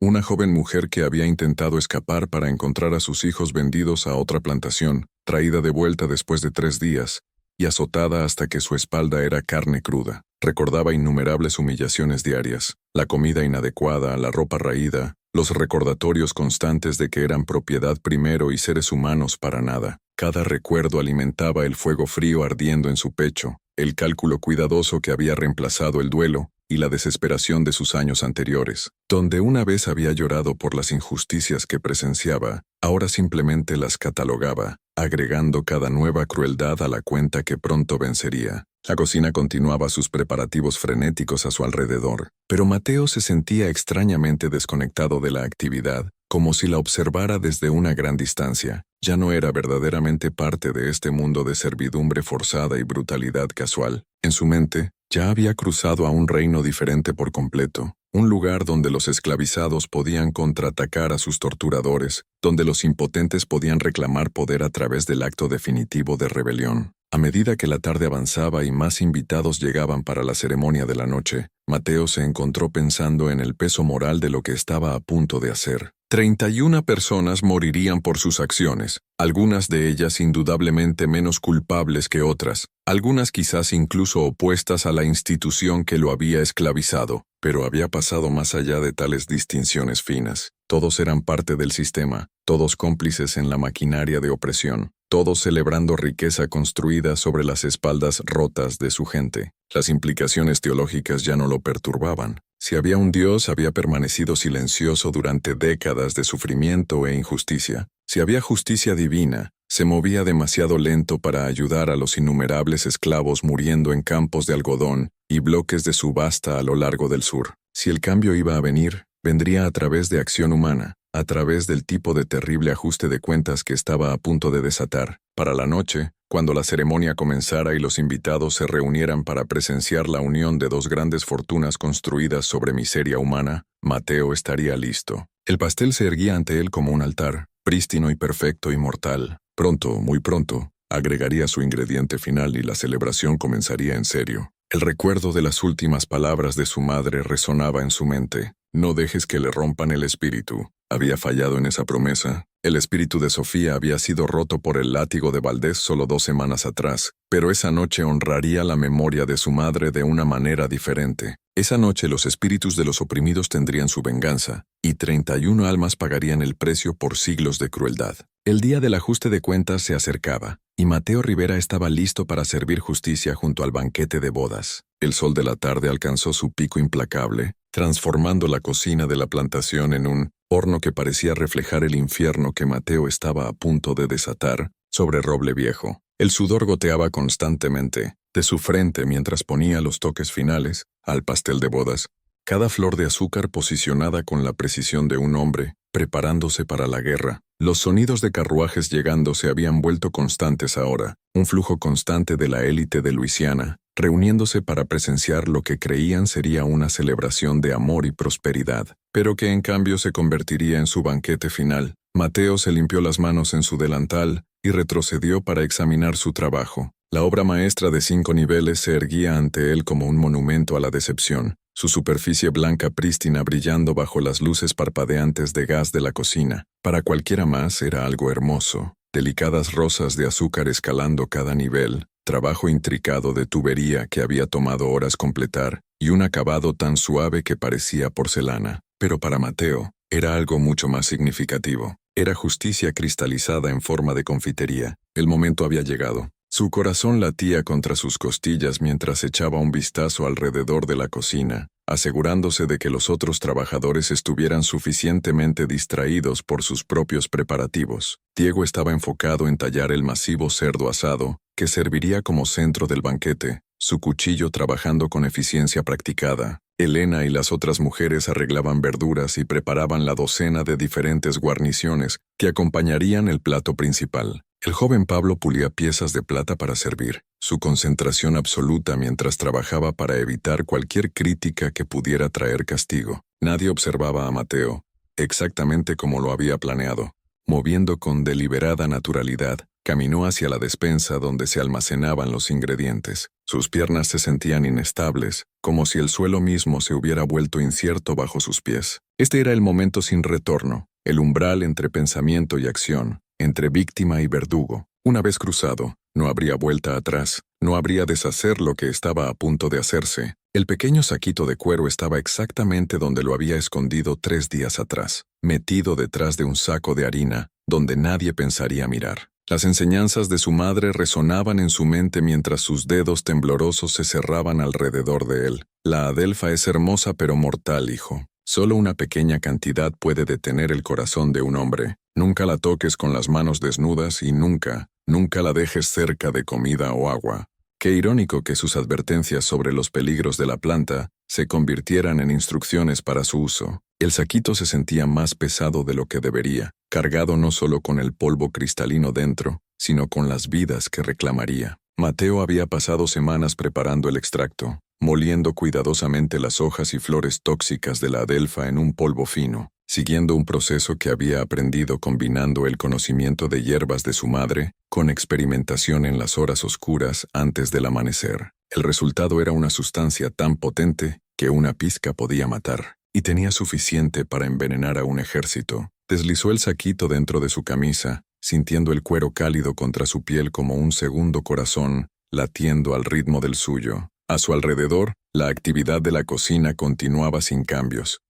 una joven mujer que había intentado escapar para encontrar a sus hijos vendidos a otra plantación, traída de vuelta después de 3 días, y azotada hasta que su espalda era carne cruda. Recordaba innumerables humillaciones diarias, la comida inadecuada, la ropa raída, los recordatorios constantes de que eran propiedad primero y seres humanos para nada. Cada recuerdo alimentaba el fuego frío ardiendo en su pecho, el cálculo cuidadoso que había reemplazado el duelo y la desesperación de sus años anteriores. Donde una vez había llorado por las injusticias que presenciaba, ahora simplemente las catalogaba, agregando cada nueva crueldad a la cuenta que pronto vencería. La cocina continuaba sus preparativos frenéticos a su alrededor, pero Mateo se sentía extrañamente desconectado de la actividad, como si la observara desde una gran distancia. Ya no era verdaderamente parte de este mundo de servidumbre forzada y brutalidad casual. En su mente, ya había cruzado a un reino diferente por completo, un lugar donde los esclavizados podían contraatacar a sus torturadores, donde los impotentes podían reclamar poder a través del acto definitivo de rebelión. A medida que la tarde avanzaba y más invitados llegaban para la ceremonia de la noche, Mateo se encontró pensando en el peso moral de lo que estaba a punto de hacer. 31 personas morirían por sus acciones, algunas de ellas indudablemente menos culpables que otras, algunas quizás incluso opuestas a la institución que lo había esclavizado, pero había pasado más allá de tales distinciones finas. Todos eran parte del sistema, todos cómplices en la maquinaria de opresión, todos celebrando riqueza construida sobre las espaldas rotas de su gente. Las implicaciones teológicas ya no lo perturbaban. Si había un Dios, había permanecido silencioso durante décadas de sufrimiento e injusticia. Si había justicia divina, se movía demasiado lento para ayudar a los innumerables esclavos muriendo en campos de algodón y bloques de subasta a lo largo del sur. Si el cambio iba a venir, vendría a través de acción humana, a través del tipo de terrible ajuste de cuentas que estaba a punto de desatar. Para la noche, cuando la ceremonia comenzara y los invitados se reunieran para presenciar la unión de 2 grandes fortunas construidas sobre miseria humana, Mateo estaría listo. El pastel se erguía ante él como un altar, prístino y perfecto y mortal. Pronto, muy pronto, agregaría su ingrediente final y la celebración comenzaría en serio. El recuerdo de las últimas palabras de su madre resonaba en su mente. No dejes que le rompan el espíritu. Había fallado en esa promesa. El espíritu de Sofía había sido roto por el látigo de Valdés solo 2 semanas atrás, pero esa noche honraría la memoria de su madre de una manera diferente. Esa noche los espíritus de los oprimidos tendrían su venganza, y 31 almas pagarían el precio por siglos de crueldad. El día del ajuste de cuentas se acercaba, y Mateo Rivera estaba listo para servir justicia junto al banquete de bodas. El sol de la tarde alcanzó su pico implacable, transformando la cocina de la plantación en un horno que parecía reflejar el infierno que Mateo estaba a punto de desatar sobre Roble Viejo. El sudor goteaba constantemente de su frente mientras ponía los toques finales al pastel de bodas, cada flor de azúcar posicionada con la precisión de un hombre preparándose para la guerra. Los sonidos de carruajes llegando se habían vuelto constantes ahora, un flujo constante de la élite de Luisiana, reuniéndose para presenciar lo que creían sería una celebración de amor y prosperidad, pero que en cambio se convertiría en su banquete final. Mateo se limpió las manos en su delantal y retrocedió para examinar su trabajo. La obra maestra de 5 niveles se erguía ante él como un monumento a la decepción, su superficie blanca prístina brillando bajo las luces parpadeantes de gas de la cocina. Para cualquiera más era algo hermoso, delicadas rosas de azúcar escalando cada nivel, trabajo intricado de tubería que había tomado horas completar, y un acabado tan suave que parecía porcelana. Pero para Mateo, era algo mucho más significativo. Era justicia cristalizada en forma de confitería. El momento había llegado. Su corazón latía contra sus costillas mientras echaba un vistazo alrededor de la cocina, asegurándose de que los otros trabajadores estuvieran suficientemente distraídos por sus propios preparativos. Diego estaba enfocado en tallar el masivo cerdo asado, que serviría como centro del banquete, su cuchillo trabajando con eficiencia practicada. Elena y las otras mujeres arreglaban verduras y preparaban la docena de diferentes guarniciones que acompañarían el plato principal. El joven Pablo pulía piezas de plata para servir, su concentración absoluta mientras trabajaba para evitar cualquier crítica que pudiera traer castigo. Nadie observaba a Mateo, exactamente como lo había planeado. Moviendo con deliberada naturalidad, caminó hacia la despensa donde se almacenaban los ingredientes. Sus piernas se sentían inestables, como si el suelo mismo se hubiera vuelto incierto bajo sus pies. Este era el momento sin retorno, el umbral entre pensamiento y acción, entre víctima y verdugo. Una vez cruzado, no habría vuelta atrás, no habría deshacer lo que estaba a punto de hacerse. El pequeño saquito de cuero estaba exactamente donde lo había escondido 3 días atrás, metido detrás de un saco de harina, donde nadie pensaría mirar. Las enseñanzas de su madre resonaban en su mente mientras sus dedos temblorosos se cerraban alrededor de él. La adelfa es hermosa pero mortal, hijo. Solo una pequeña cantidad puede detener el corazón de un hombre. Nunca la toques con las manos desnudas y nunca la dejes cerca de comida o agua. Qué irónico que sus advertencias sobre los peligros de la planta se convirtieran en instrucciones para su uso. El saquito se sentía más pesado de lo que debería, cargado no solo con el polvo cristalino dentro, sino con las vidas que reclamaría. Mateo había pasado semanas preparando el extracto, moliendo cuidadosamente las hojas y flores tóxicas de la adelfa en un polvo fino, siguiendo un proceso que había aprendido combinando el conocimiento de hierbas de su madre con experimentación en las horas oscuras antes del amanecer. El resultado era una sustancia tan potente que una pizca podía matar, y tenía suficiente para envenenar a un ejército. Deslizó el saquito dentro de su camisa, sintiendo el cuero cálido contra su piel como un segundo corazón, latiendo al ritmo del suyo. A su alrededor, la actividad de la cocina continuaba sin cambios.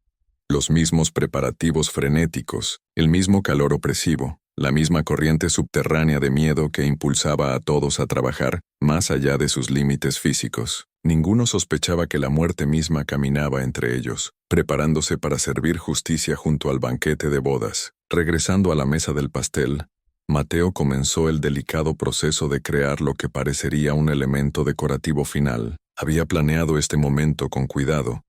Los mismos preparativos frenéticos, el mismo calor opresivo, la misma corriente subterránea de miedo que impulsaba a todos a trabajar más allá de sus límites físicos. Ninguno sospechaba que la muerte misma caminaba entre ellos, preparándose para servir justicia junto al banquete de bodas. Regresando a la mesa del pastel, Mateo comenzó el delicado proceso de crear lo que parecería un elemento decorativo final. Había planeado este momento con cuidado,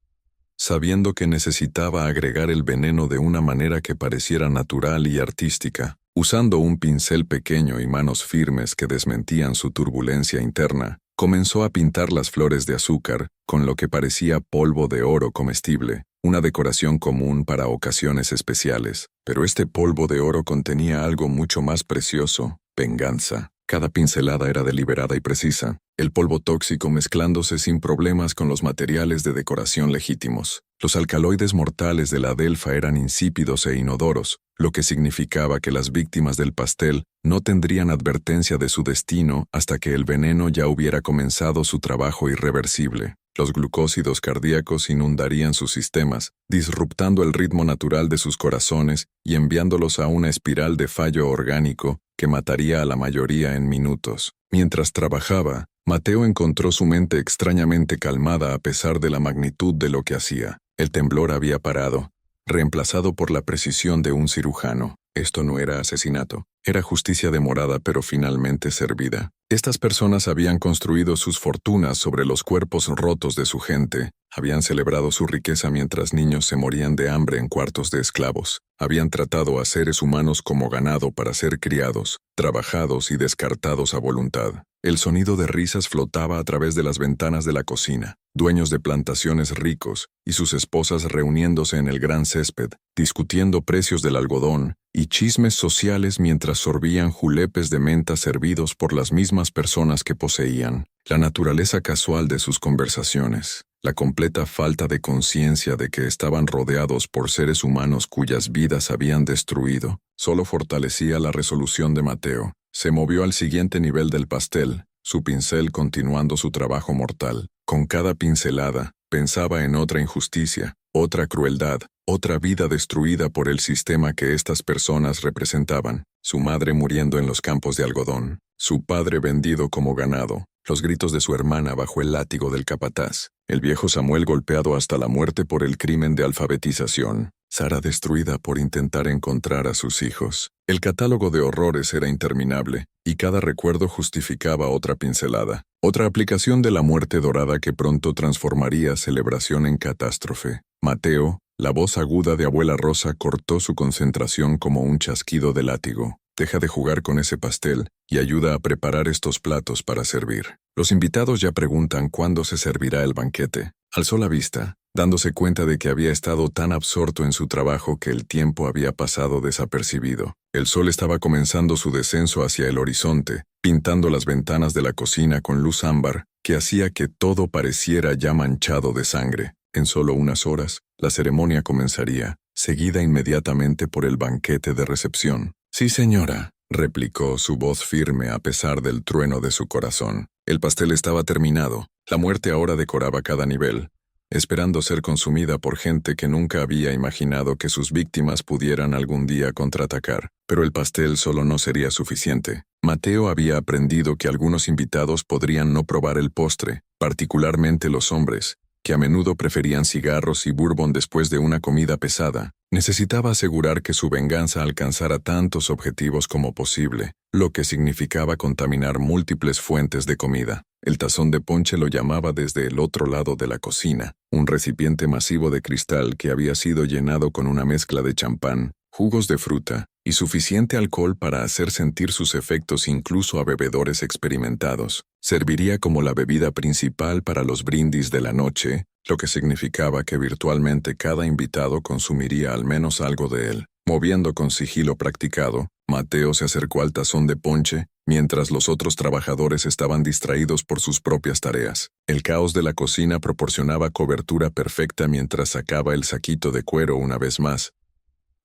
sabiendo que necesitaba agregar el veneno de una manera que pareciera natural y artística. Usando un pincel pequeño y manos firmes que desmentían su turbulencia interna, comenzó a pintar las flores de azúcar con lo que parecía polvo de oro comestible, una decoración común para ocasiones especiales. Pero este polvo de oro contenía algo mucho más precioso: venganza. Cada pincelada era deliberada y precisa, el polvo tóxico mezclándose sin problemas con los materiales de decoración legítimos. Los alcaloides mortales de la adelfa eran insípidos e inodoros, lo que significaba que las víctimas del pastel no tendrían advertencia de su destino hasta que el veneno ya hubiera comenzado su trabajo irreversible. Los glucósidos cardíacos inundarían sus sistemas, disruptando el ritmo natural de sus corazones y enviándolos a una espiral de fallo orgánico que mataría a la mayoría en minutos. Mientras trabajaba, Mateo encontró su mente extrañamente calmada a pesar de la magnitud de lo que hacía. El temblor había parado, reemplazado por la precisión de un cirujano. Esto no era asesinato, era justicia demorada pero finalmente servida. Estas personas habían construido sus fortunas sobre los cuerpos rotos de su gente, habían celebrado su riqueza mientras niños se morían de hambre en cuartos de esclavos, habían tratado a seres humanos como ganado para ser criados, trabajados y descartados a voluntad. El sonido de risas flotaba a través de las ventanas de la cocina, dueños de plantaciones ricos y sus esposas reuniéndose en el gran césped, discutiendo precios del algodón y chismes sociales mientras sorbían julepes de menta servidos por las mismas personas que poseían. La naturaleza casual de sus conversaciones, la completa falta de conciencia de que estaban rodeados por seres humanos cuyas vidas habían destruido, solo fortalecía la resolución de Mateo. Se movió al siguiente nivel del pastel, su pincel continuando su trabajo mortal. Con cada pincelada, pensaba en otra injusticia, otra crueldad, otra vida destruida por el sistema que estas personas representaban. Su madre muriendo en los campos de algodón, su padre vendido como ganado, los gritos de su hermana bajo el látigo del capataz, el viejo Samuel golpeado hasta la muerte por el crimen de alfabetización, Sara destruida por intentar encontrar a sus hijos. El catálogo de horrores era interminable, y cada recuerdo justificaba otra pincelada, otra aplicación de la muerte dorada que pronto transformaría celebración en catástrofe. Mateo, la voz aguda de abuela Rosa, cortó su concentración como un chasquido de látigo. Deja de jugar con ese pastel y ayuda a preparar estos platos para servir. Los invitados ya preguntan cuándo se servirá el banquete. Alzó la vista, dándose cuenta de que había estado tan absorto en su trabajo que el tiempo había pasado desapercibido. El sol estaba comenzando su descenso hacia el horizonte, pintando las ventanas de la cocina con luz ámbar, que hacía que todo pareciera ya manchado de sangre. En solo unas horas, la ceremonia comenzaría, seguida inmediatamente por el banquete de recepción. «Sí, señora», replicó su voz firme a pesar del trueno de su corazón. El pastel estaba terminado. La muerte ahora decoraba cada nivel, esperando ser consumida por gente que nunca había imaginado que sus víctimas pudieran algún día contraatacar. Pero el pastel solo no sería suficiente. Mateo había aprendido que algunos invitados podrían no probar el postre, particularmente los hombres, que a menudo preferían cigarros y bourbon después de una comida pesada. Necesitaba asegurar que su venganza alcanzara tantos objetivos como posible, lo que significaba contaminar múltiples fuentes de comida. El tazón de ponche lo llamaba desde el otro lado de la cocina, un recipiente masivo de cristal que había sido llenado con una mezcla de champán, jugos de fruta y suficiente alcohol para hacer sentir sus efectos incluso a bebedores experimentados. Serviría como la bebida principal para los brindis de la noche, lo que significaba que virtualmente cada invitado consumiría al menos algo de él. Moviendo con sigilo practicado, Mateo se acercó al tazón de ponche, mientras los otros trabajadores estaban distraídos por sus propias tareas. El caos de la cocina proporcionaba cobertura perfecta mientras sacaba el saquito de cuero una vez más,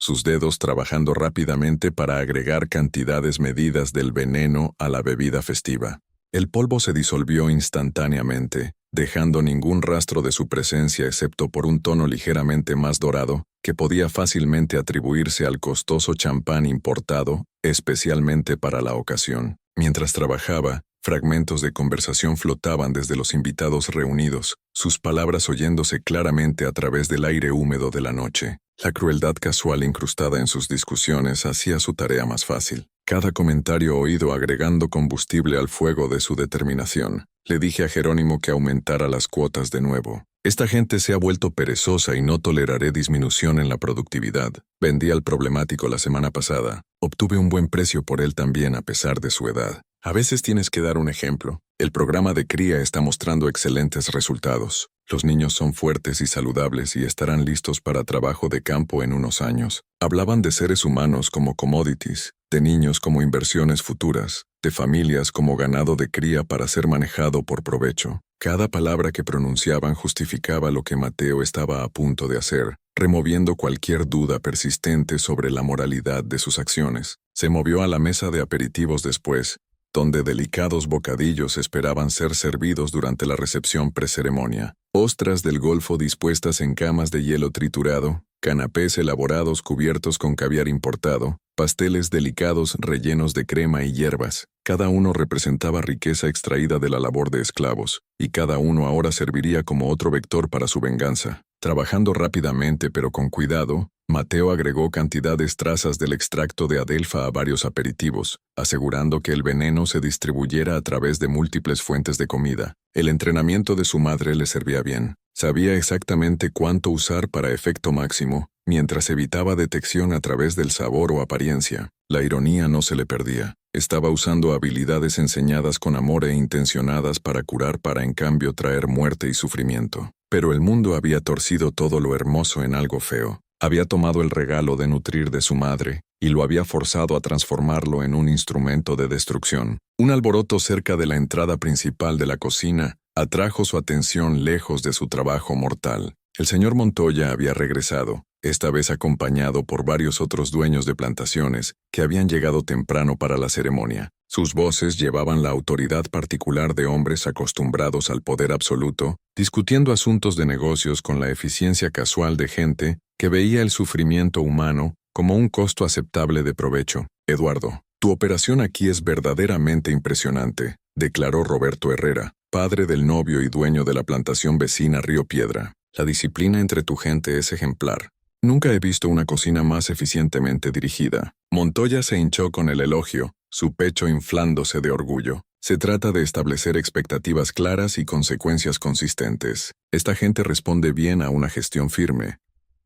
sus dedos trabajando rápidamente para agregar cantidades medidas del veneno a la bebida festiva. El polvo se disolvió instantáneamente, dejando ningún rastro de su presencia excepto por un tono ligeramente más dorado, que podía fácilmente atribuirse al costoso champán importado, especialmente para la ocasión. Mientras trabajaba, fragmentos de conversación flotaban desde los invitados reunidos, sus palabras oyéndose claramente a través del aire húmedo de la noche. La crueldad casual incrustada en sus discusiones hacía su tarea más fácil. Cada comentario oído agregando combustible al fuego de su determinación. Le dije a Jerónimo que aumentara las cuotas de nuevo. Esta gente se ha vuelto perezosa y no toleraré disminución en la productividad. Vendí al problemático la semana pasada. Obtuve un buen precio por él también a pesar de su edad. A veces tienes que dar un ejemplo. El programa de cría está mostrando excelentes resultados. Los niños son fuertes y saludables y estarán listos para trabajo de campo en unos años. Hablaban de seres humanos como commodities, de niños como inversiones futuras, de familias como ganado de cría para ser manejado por provecho. Cada palabra que pronunciaban justificaba lo que Mateo estaba a punto de hacer, removiendo cualquier duda persistente sobre la moralidad de sus acciones. Se movió a la mesa de aperitivos después, donde delicados bocadillos esperaban ser servidos durante la recepción preceremonia. Ostras del Golfo dispuestas en camas de hielo triturado, canapés elaborados cubiertos con caviar importado, pasteles delicados rellenos de crema y hierbas. Cada uno representaba riqueza extraída de la labor de esclavos, y cada uno ahora serviría como otro vector para su venganza. Trabajando rápidamente pero con cuidado, Mateo agregó cantidades trazas del extracto de adelfa a varios aperitivos, asegurando que el veneno se distribuyera a través de múltiples fuentes de comida. El entrenamiento de su madre le servía bien. Sabía exactamente cuánto usar para efecto máximo, mientras evitaba detección a través del sabor o apariencia. La ironía no se le perdía. Estaba usando habilidades enseñadas con amor e intencionadas para curar para en cambio traer muerte y sufrimiento. Pero el mundo había torcido todo lo hermoso en algo feo. Había tomado el regalo de nutrir de su madre y lo había forzado a transformarlo en un instrumento de destrucción. Un alboroto cerca de la entrada principal de la cocina atrajo su atención lejos de su trabajo mortal. El señor Montoya había regresado, esta vez acompañado por varios otros dueños de plantaciones que habían llegado temprano para la ceremonia. Sus voces llevaban la autoridad particular de hombres acostumbrados al poder absoluto, discutiendo asuntos de negocios con la eficiencia casual de gente que veía el sufrimiento humano como un costo aceptable de provecho. Eduardo, tu operación aquí es verdaderamente impresionante, declaró Roberto Herrera, padre del novio y dueño de la plantación vecina Río Piedra. La disciplina entre tu gente es ejemplar. Nunca he visto una cocina más eficientemente dirigida. Montoya se hinchó con el elogio, su pecho inflándose de orgullo. Se trata de establecer expectativas claras y consecuencias consistentes. Esta gente responde bien a una gestión firme.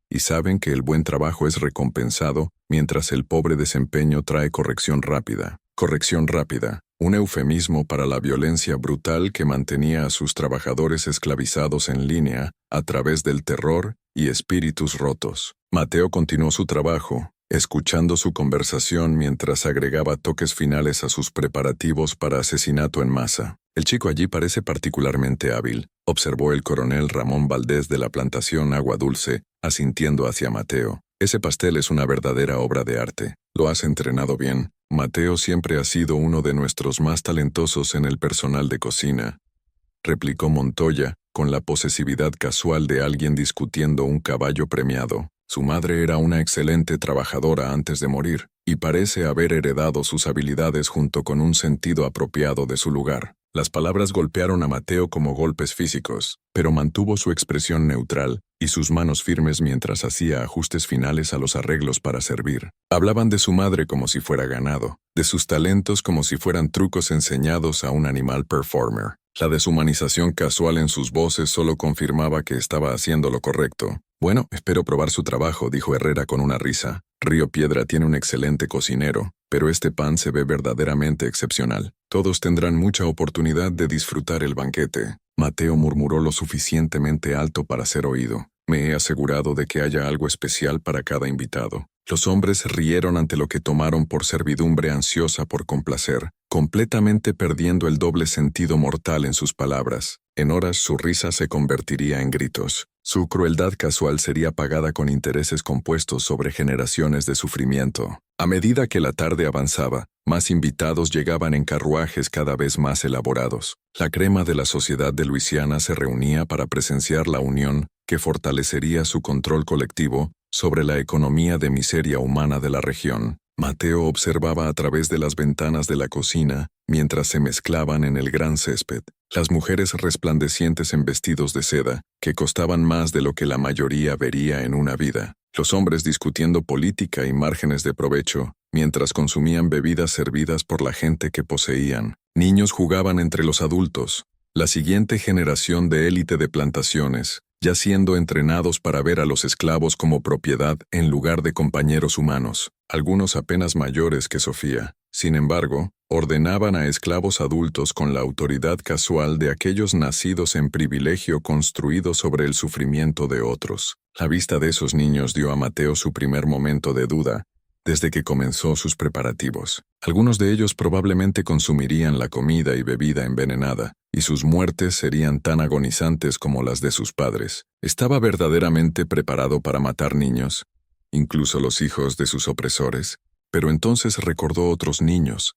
Y saben que el buen trabajo es recompensado, mientras el pobre desempeño trae corrección rápida. Corrección rápida, un eufemismo para la violencia brutal que mantenía a sus trabajadores esclavizados en línea a través del terror y espíritus rotos. Mateo continuó su trabajo, escuchando su conversación mientras agregaba toques finales a sus preparativos para asesinato en masa. El chico allí parece particularmente hábil, observó el coronel Ramón Valdés de la plantación Agua Dulce, asintiendo hacia Mateo. Ese pastel es una verdadera obra de arte. Lo has entrenado bien. Mateo siempre ha sido uno de nuestros más talentosos en el personal de cocina, replicó Montoya, con la posesividad casual de alguien discutiendo un caballo premiado. Su madre era una excelente trabajadora antes de morir, y parece haber heredado sus habilidades junto con un sentido apropiado de su lugar. Las palabras golpearon a Mateo como golpes físicos, pero mantuvo su expresión neutral y sus manos firmes mientras hacía ajustes finales a los arreglos para servir. Hablaban de su madre como si fuera ganado, de sus talentos como si fueran trucos enseñados a un animal performer. La deshumanización casual en sus voces solo confirmaba que estaba haciendo lo correcto. Bueno, espero probar su trabajo, dijo Herrera con una risa. Río Piedra tiene un excelente cocinero, pero este pan se ve verdaderamente excepcional. Todos tendrán mucha oportunidad de disfrutar el banquete. Mateo murmuró lo suficientemente alto para ser oído. Me he asegurado de que haya algo especial para cada invitado. Los hombres rieron ante lo que tomaron por servidumbre ansiosa por complacer, completamente perdiendo el doble sentido mortal en sus palabras. En horas su risa se convertiría en gritos. Su crueldad casual sería pagada con intereses compuestos sobre generaciones de sufrimiento. A medida que la tarde avanzaba, más invitados llegaban en carruajes cada vez más elaborados. La crema de la sociedad de Luisiana se reunía para presenciar la unión que fortalecería su control colectivo sobre la economía de miseria humana de la región. Mateo observaba a través de las ventanas de la cocina mientras se mezclaban en el gran césped. Las mujeres resplandecientes en vestidos de seda, que costaban más de lo que la mayoría vería en una vida. Los hombres discutiendo política y márgenes de provecho, mientras consumían bebidas servidas por la gente que poseían. Niños jugaban entre los adultos. La siguiente generación de élite de plantaciones, ya siendo entrenados para ver a los esclavos como propiedad en lugar de compañeros humanos, algunos apenas mayores que Sofía. Sin embargo, ordenaban a esclavos adultos con la autoridad casual de aquellos nacidos en privilegio construido sobre el sufrimiento de otros. La vista de esos niños dio a Mateo su primer momento de duda, desde que comenzó sus preparativos. Algunos de ellos probablemente consumirían la comida y bebida envenenada, y sus muertes serían tan agonizantes como las de sus padres. ¿Estaba verdaderamente preparado para matar niños, incluso los hijos de sus opresores? Pero entonces recordó otros niños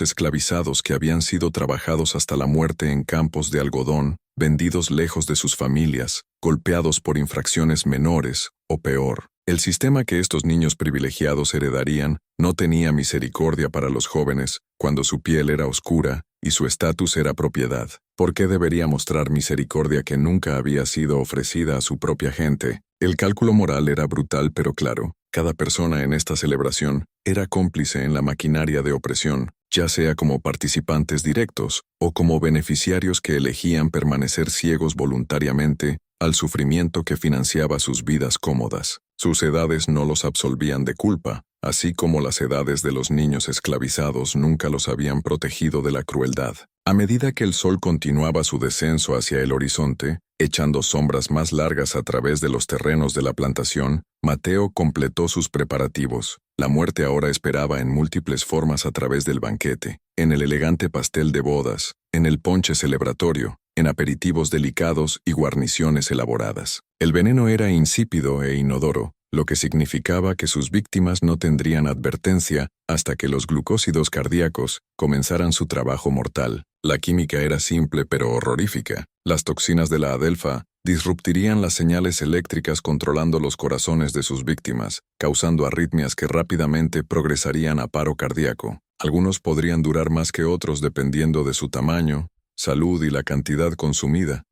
esclavizados que habían sido trabajados hasta la muerte en campos de algodón, vendidos lejos de sus familias, golpeados por infracciones menores, o peor. El sistema que estos niños privilegiados heredarían no tenía misericordia para los jóvenes cuando su piel era oscura y su estatus era propiedad. ¿Por qué debería mostrar misericordia que nunca había sido ofrecida a su propia gente? El cálculo moral era brutal pero claro. Cada persona en esta celebración era cómplice en la maquinaria de opresión, ya sea como participantes directos o como beneficiarios que elegían permanecer ciegos voluntariamente al sufrimiento que financiaba sus vidas cómodas. Sus edades no los absolvían de culpa, así como las edades de los niños esclavizados nunca los habían protegido de la crueldad. A medida que el sol continuaba su descenso hacia el horizonte, echando sombras más largas a través de los terrenos de la plantación, Mateo completó sus preparativos. La muerte ahora esperaba en múltiples formas a través del banquete, en el elegante pastel de bodas, en el ponche celebratorio, en aperitivos delicados y guarniciones elaboradas. El veneno era insípido e inodoro, lo que significaba que sus víctimas no tendrían advertencia hasta que los glucósidos cardíacos comenzaran su trabajo mortal. La química era simple pero horrorífica. Las toxinas de la adelfa disruptirían las señales eléctricas controlando los corazones de sus víctimas, causando arritmias que rápidamente progresarían a paro cardíaco. Algunos podrían durar más que otros dependiendo de su tamaño, salud y la cantidad consumida,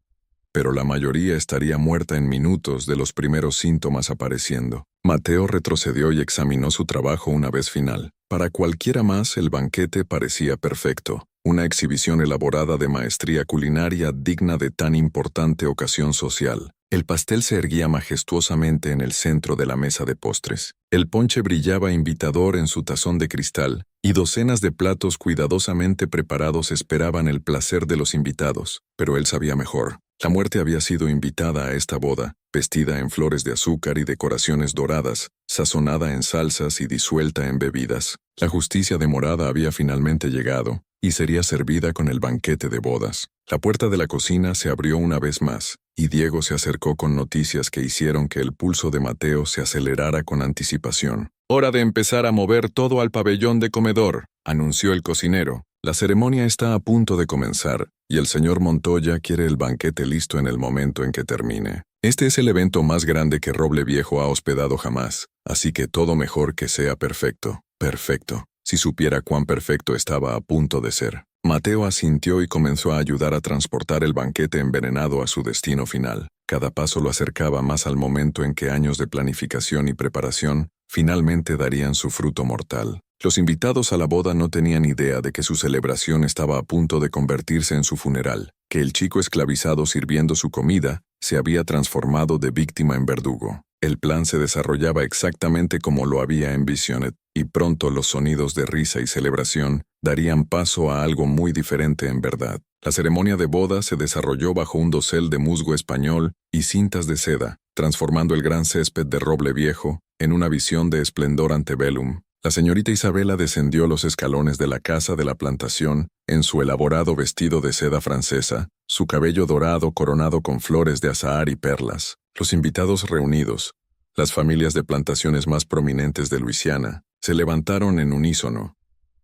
pero la mayoría estaría muerta en minutos de los primeros síntomas apareciendo. Mateo retrocedió y examinó su trabajo una vez final. Para cualquiera más, el banquete parecía perfecto, una exhibición elaborada de maestría culinaria digna de tan importante ocasión social. El pastel se erguía majestuosamente en el centro de la mesa de postres. El ponche brillaba invitador en su tazón de cristal, y docenas de platos cuidadosamente preparados esperaban el placer de los invitados. Pero él sabía mejor. La muerte había sido invitada a esta boda, vestida en flores de azúcar y decoraciones doradas, sazonada en salsas y disuelta en bebidas. La justicia demorada había finalmente llegado, y sería servida con el banquete de bodas. La puerta de la cocina se abrió una vez más, y Diego se acercó con noticias que hicieron que el pulso de Mateo se acelerara con anticipación. «Hora de empezar a mover todo al pabellón de comedor», anunció el cocinero. «La ceremonia está a punto de comenzar, y el señor Montoya quiere el banquete listo en el momento en que termine. Este es el evento más grande que Roble Viejo ha hospedado jamás, así que todo mejor que sea perfecto. Perfecto. Si supiera cuán perfecto estaba a punto de ser». Mateo asintió y comenzó a ayudar a transportar el banquete envenenado a su destino final. Cada paso lo acercaba más al momento en que años de planificación y preparación finalmente darían su fruto mortal. Los invitados a la boda no tenían idea de que su celebración estaba a punto de convertirse en su funeral, que el chico esclavizado sirviendo su comida se había transformado de víctima en verdugo. El plan se desarrollaba exactamente como lo había en Visionet, y pronto los sonidos de risa y celebración darían paso a algo muy diferente en verdad. La ceremonia de boda se desarrolló bajo un dosel de musgo español y cintas de seda, transformando el gran césped de Roble Viejo en una visión de esplendor antebellum. La señorita Isabela descendió los escalones de la casa de la plantación en su elaborado vestido de seda francesa, su cabello dorado coronado con flores de azahar y perlas. Los invitados reunidos, las familias de plantaciones más prominentes de Luisiana, se levantaron en unísono,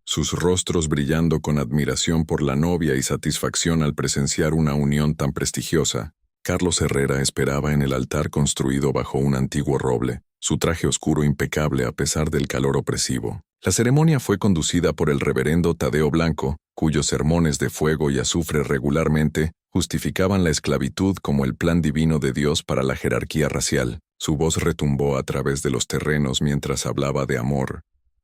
sus rostros brillando con admiración por la novia y satisfacción al presenciar una unión tan prestigiosa. Carlos Herrera esperaba en el altar construido bajo un antiguo roble, su traje oscuro impecable a pesar del calor opresivo. La ceremonia fue conducida por el reverendo Tadeo Blanco, cuyos sermones de fuego y azufre regularmente justificaban la esclavitud como el plan divino de Dios para la jerarquía racial. Su voz retumbó a través de los terrenos mientras hablaba de amor,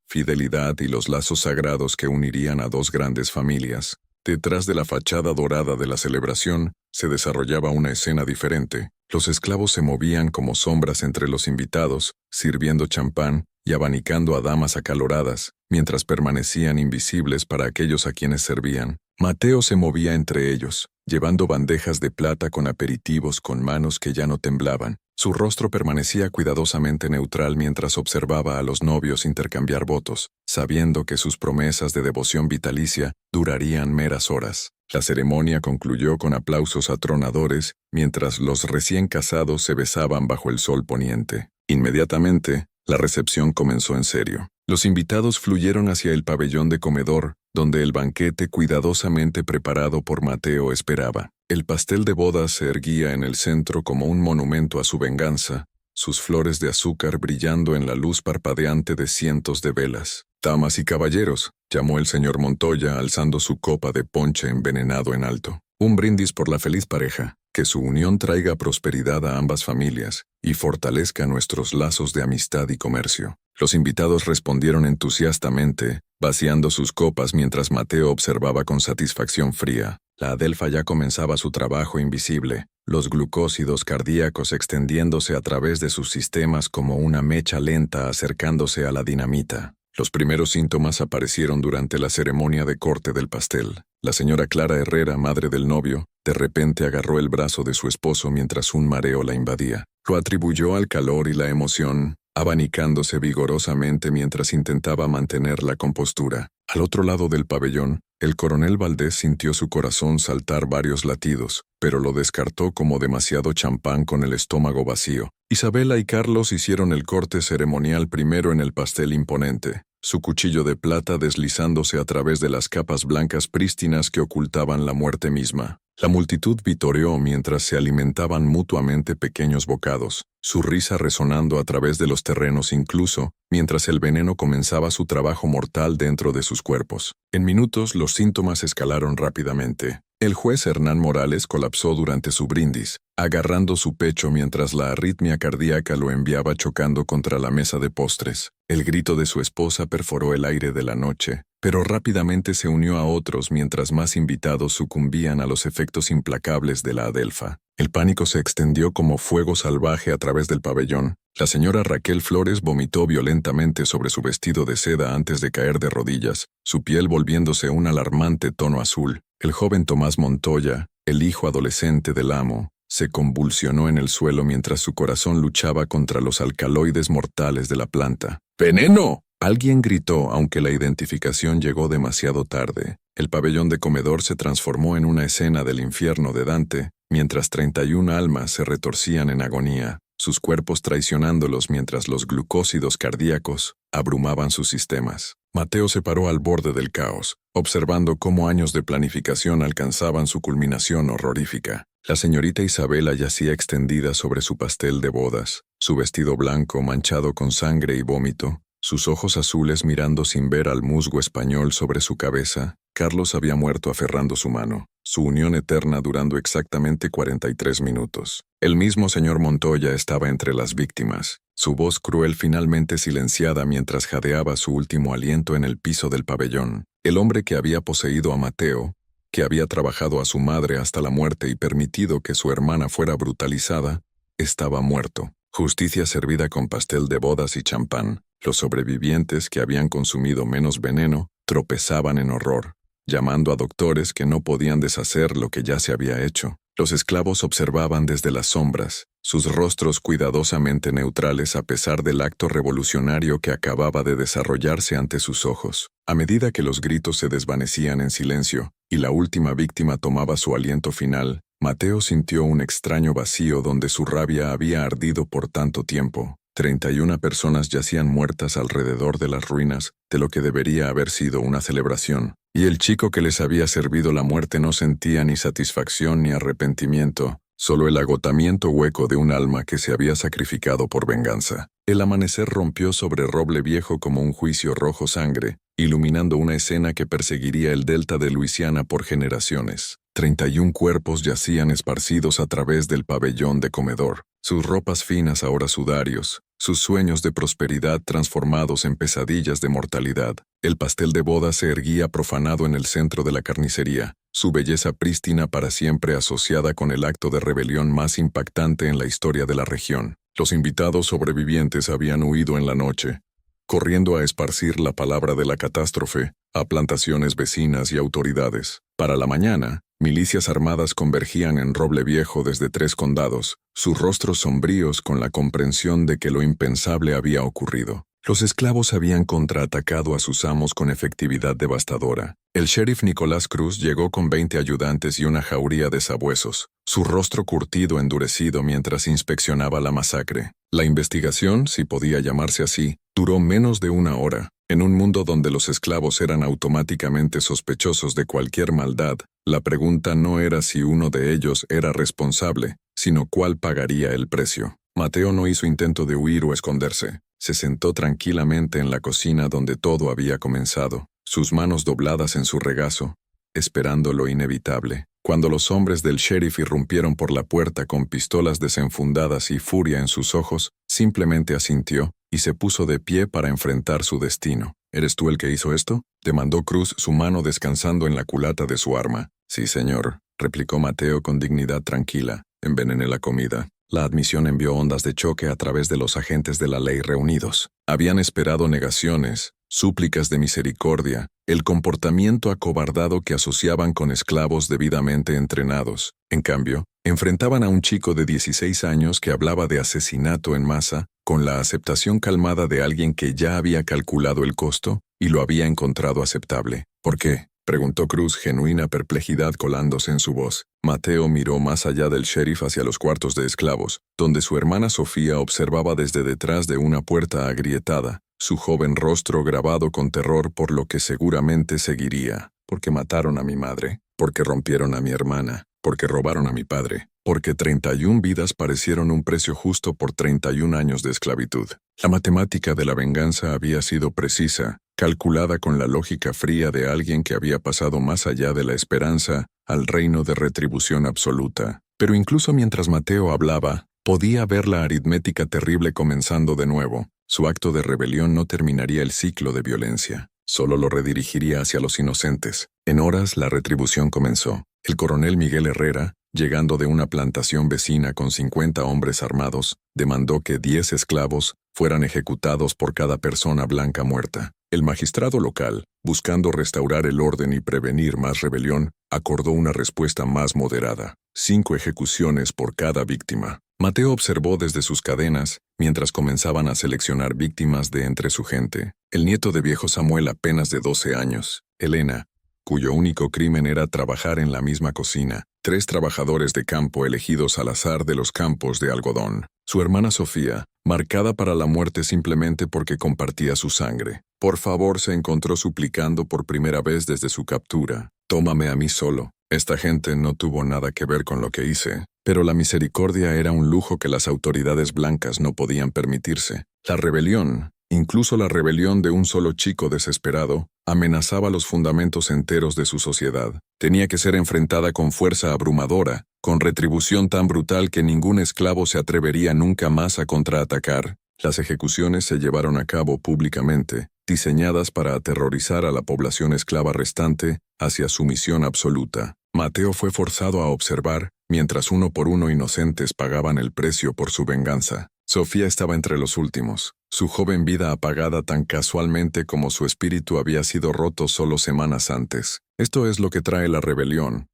fidelidad y los lazos sagrados que unirían a dos grandes familias. Detrás de la fachada dorada de la celebración se desarrollaba una escena diferente. Los esclavos se movían como sombras entre los invitados, sirviendo champán y abanicando a damas acaloradas, mientras permanecían invisibles para aquellos a quienes servían. Mateo se movía entre ellos, llevando bandejas de plata con aperitivos con manos que ya no temblaban. Su rostro permanecía cuidadosamente neutral mientras observaba a los novios intercambiar votos, sabiendo que sus promesas de devoción vitalicia durarían meras horas. La ceremonia concluyó con aplausos atronadores mientras los recién casados se besaban bajo el sol poniente. Inmediatamente, la recepción comenzó en serio. Los invitados fluyeron hacia el pabellón de comedor, donde el banquete cuidadosamente preparado por Mateo esperaba. El pastel de bodas se erguía en el centro como un monumento a su venganza, sus flores de azúcar brillando en la luz parpadeante de cientos de velas. «Damas y caballeros», llamó el señor Montoya alzando su copa de ponche envenenado en alto. «Un brindis por la feliz pareja. que su unión traiga prosperidad a ambas familias y fortalezca nuestros lazos de amistad y comercio. Los invitados respondieron entusiastamente, vaciando sus copas mientras Mateo observaba con satisfacción fría. La adelfa ya comenzaba su trabajo invisible, los glucósidos cardíacos extendiéndose a través de sus sistemas como una mecha lenta acercándose a la dinamita. Los primeros síntomas aparecieron durante la ceremonia de corte del pastel. La señora Clara Herrera, madre del novio, de repente agarró el brazo de su esposo mientras un mareo la invadía. Lo atribuyó al calor y la emoción, abanicándose vigorosamente mientras intentaba mantener la compostura. Al otro lado del pabellón, el coronel Valdés sintió su corazón saltar varios latidos, pero lo descartó como demasiado champán con el estómago vacío. Isabela y Carlos hicieron el corte ceremonial primero en el pastel imponente, su cuchillo de plata deslizándose a través de las capas blancas prístinas que ocultaban la muerte misma. La multitud vitoreó mientras se alimentaban mutuamente pequeños bocados, su risa resonando a través de los terrenos incluso, mientras el veneno comenzaba su trabajo mortal dentro de sus cuerpos. En minutos los síntomas escalaron rápidamente. El juez Hernán Morales colapsó durante su brindis, agarrando su pecho mientras la arritmia cardíaca lo enviaba chocando contra la mesa de postres. El grito de su esposa perforó el aire de la noche, pero rápidamente se unió a otros mientras más invitados sucumbían a los efectos implacables de la adelfa. El pánico se extendió como fuego salvaje a través del pabellón. La señora Raquel Flores vomitó violentamente sobre su vestido de seda antes de caer de rodillas, su piel volviéndose un alarmante tono azul. El joven Tomás Montoya, el hijo adolescente del amo, se convulsionó en el suelo mientras su corazón luchaba contra los alcaloides mortales de la planta. ¡Veneno!, alguien gritó, aunque la identificación llegó demasiado tarde. El pabellón de comedor se transformó en una escena del infierno de Dante, mientras 31 almas se retorcían en agonía, sus cuerpos traicionándolos mientras los glucósidos cardíacos abrumaban sus sistemas. Mateo se paró al borde del caos, observando cómo años de planificación alcanzaban su culminación horrorífica. La señorita Isabela yacía extendida sobre su pastel de bodas, su vestido blanco manchado con sangre y vómito, sus ojos azules mirando sin ver al musgo español sobre su cabeza. Carlos había muerto aferrando su mano, su unión eterna durando exactamente 43 minutos. El mismo señor Montoya estaba entre las víctimas, su voz cruel finalmente silenciada mientras jadeaba su último aliento en el piso del pabellón. El hombre que había poseído a Mateo, que había trabajado a su madre hasta la muerte y permitido que su hermana fuera brutalizada, estaba muerto. Justicia servida con pastel de bodas y champán. Los sobrevivientes que habían consumido menos veneno tropezaban en horror, llamando a doctores que no podían deshacer lo que ya se había hecho. Los esclavos observaban desde las sombras, sus rostros cuidadosamente neutrales a pesar del acto revolucionario que acababa de desarrollarse ante sus ojos. A medida que los gritos se desvanecían en silencio y la última víctima tomaba su aliento final, Mateo sintió un extraño vacío donde su rabia había ardido por tanto tiempo. 31 personas yacían muertas alrededor de las ruinas de lo que debería haber sido una celebración, y el chico que les había servido la muerte no sentía ni satisfacción ni arrepentimiento, solo el agotamiento hueco de un alma que se había sacrificado por venganza. El amanecer rompió sobre Roble Viejo como un juicio rojo sangre, iluminando una escena que perseguiría el delta de Luisiana por generaciones. 31 cuerpos yacían esparcidos a través del pabellón de comedor, sus ropas finas ahora sudarios, sus sueños de prosperidad transformados en pesadillas de mortalidad. El pastel de boda se erguía profanado en el centro de la carnicería, su belleza prístina para siempre asociada con el acto de rebelión más impactante en la historia de la región. Los invitados sobrevivientes habían huido en la noche, corriendo a esparcir la palabra de la catástrofe a plantaciones vecinas y autoridades. Para la mañana, milicias armadas convergían en Roble Viejo desde 3 condados, sus rostros sombríos con la comprensión de que lo impensable había ocurrido. Los esclavos habían contraatacado a sus amos con efectividad devastadora. El sheriff Nicolás Cruz llegó con 20 ayudantes y una jauría de sabuesos, su rostro curtido endurecido mientras inspeccionaba la masacre. La investigación, si podía llamarse así, duró menos de 1 hora. En un mundo donde los esclavos eran automáticamente sospechosos de cualquier maldad, la pregunta no era si uno de ellos era responsable, sino cuál pagaría el precio. Mateo no hizo intento de huir o esconderse. Se sentó tranquilamente en la cocina donde todo había comenzado, sus manos dobladas en su regazo, esperando lo inevitable. Cuando los hombres del sheriff irrumpieron por la puerta con pistolas desenfundadas y furia en sus ojos, simplemente asintió y se puso de pie para enfrentar su destino. ¿Eres tú el que hizo esto?, demandó Cruz, su mano descansando en la culata de su arma. Sí, señor, replicó Mateo con dignidad tranquila. Envenené la comida. La admisión envió ondas de choque a través de los agentes de la ley reunidos. Habían esperado negaciones, súplicas de misericordia, el comportamiento acobardado que asociaban con esclavos debidamente entrenados. En cambio, enfrentaban a un chico de 16 años que hablaba de asesinato en masa, con la aceptación calmada de alguien que ya había calculado el costo y lo había encontrado aceptable. ¿Por qué?, preguntó Cruz, genuina perplejidad colándose en su voz. Mateo miró más allá del sheriff hacia los cuartos de esclavos, donde su hermana Sofía observaba desde detrás de una puerta agrietada, su joven rostro grabado con terror por lo que seguramente seguiría. Porque mataron a mi madre, porque rompieron a mi hermana, porque robaron a mi padre, porque 31 vidas parecieron un precio justo por 31 años de esclavitud. La matemática de la venganza había sido precisa, calculada con la lógica fría de alguien que había pasado más allá de la esperanza al reino de retribución absoluta. Pero incluso mientras Mateo hablaba, podía ver la aritmética terrible comenzando de nuevo. Su acto de rebelión no terminaría el ciclo de violencia, solo lo redirigiría hacia los inocentes. En horas la retribución comenzó. El coronel Miguel Herrera, llegando de una plantación vecina con 50 hombres armados, demandó que 10 esclavos fueran ejecutados por cada persona blanca muerta. El magistrado local, buscando restaurar el orden y prevenir más rebelión, acordó una respuesta más moderada: 5 ejecuciones por cada víctima. Mateo observó desde sus cadenas, mientras comenzaban a seleccionar víctimas de entre su gente. El nieto de viejo Samuel, apenas de 12 años, Elena, cuyo único crimen era trabajar en la misma cocina, 3 trabajadores de campo elegidos al azar de los campos de algodón. Su hermana Sofía, marcada para la muerte simplemente porque compartía su sangre. Por favor, se encontró suplicando por primera vez desde su captura: tómame a mí solo. Esta gente no tuvo nada que ver con lo que hice, pero la misericordia era un lujo que las autoridades blancas no podían permitirse. La rebelión, incluso la rebelión de un solo chico desesperado, amenazaba los fundamentos enteros de su sociedad. Tenía que ser enfrentada con fuerza abrumadora, con retribución tan brutal que ningún esclavo se atrevería nunca más a contraatacar. Las ejecuciones se llevaron a cabo públicamente, diseñadas para aterrorizar a la población esclava restante hacia sumisión absoluta. Mateo fue forzado a observar, mientras uno por uno inocentes pagaban el precio por su venganza. Sofía estaba entre los últimos, su joven vida apagada tan casualmente como su espíritu había sido roto solo semanas antes. Esto es lo que trae la rebelión,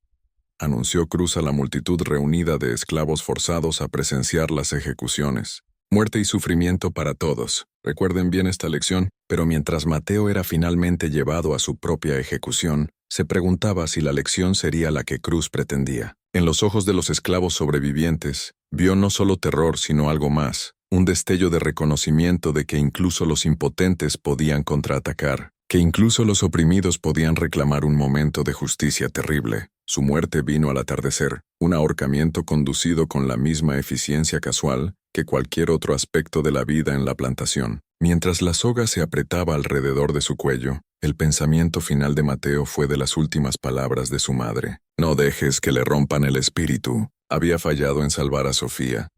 anunció Cruz a la multitud reunida de esclavos forzados a presenciar las ejecuciones. Muerte y sufrimiento para todos. Recuerden bien esta lección, pero mientras Mateo era finalmente llevado a su propia ejecución, se preguntaba si la lección sería la que Cruz pretendía. En los ojos de los esclavos sobrevivientes, vio no solo terror sino algo más, un destello de reconocimiento de que incluso los impotentes podían contraatacar, que incluso los oprimidos podían reclamar un momento de justicia terrible. Su muerte vino al atardecer, un ahorcamiento conducido con la misma eficiencia casual que cualquier otro aspecto de la vida en la plantación. Mientras la soga se apretaba alrededor de su cuello, el pensamiento final de Mateo fue de las últimas palabras de su madre. No dejes que le rompan el espíritu. Había fallado en salvar a Sofía,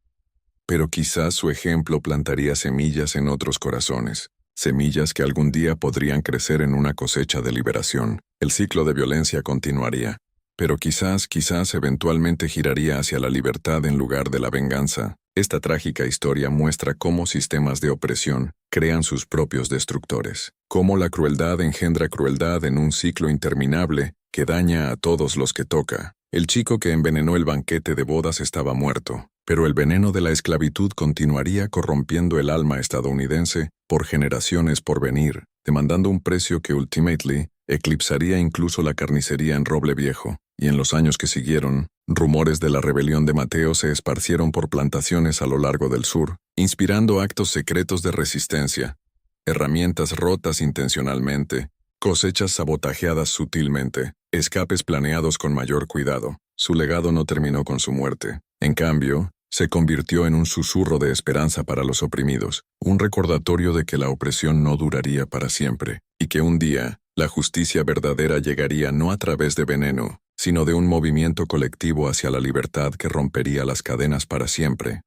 pero quizás su ejemplo plantaría semillas en otros corazones, semillas que algún día podrían crecer en una cosecha de liberación. El ciclo de violencia continuaría, pero quizás eventualmente giraría hacia la libertad en lugar de la venganza. Esta trágica historia muestra cómo sistemas de opresión crean sus propios destructores, cómo la crueldad engendra crueldad en un ciclo interminable que daña a todos los que toca. El chico que envenenó el banquete de bodas estaba muerto, pero el veneno de la esclavitud continuaría corrompiendo el alma estadounidense por generaciones por venir, demandando un precio que ultimately eclipsaría incluso la carnicería en Roble Viejo. Y en los años que siguieron, rumores de la rebelión de Mateo se esparcieron por plantaciones a lo largo del sur, inspirando actos secretos de resistencia, herramientas rotas intencionalmente, cosechas sabotajeadas sutilmente, escapes planeados con mayor cuidado. Su legado no terminó con su muerte. En cambio, se convirtió en un susurro de esperanza para los oprimidos, un recordatorio de que la opresión no duraría para siempre, y que un día, La justicia verdadera llegaría no a través de veneno, sino de un movimiento colectivo hacia la libertad que rompería las cadenas para siempre.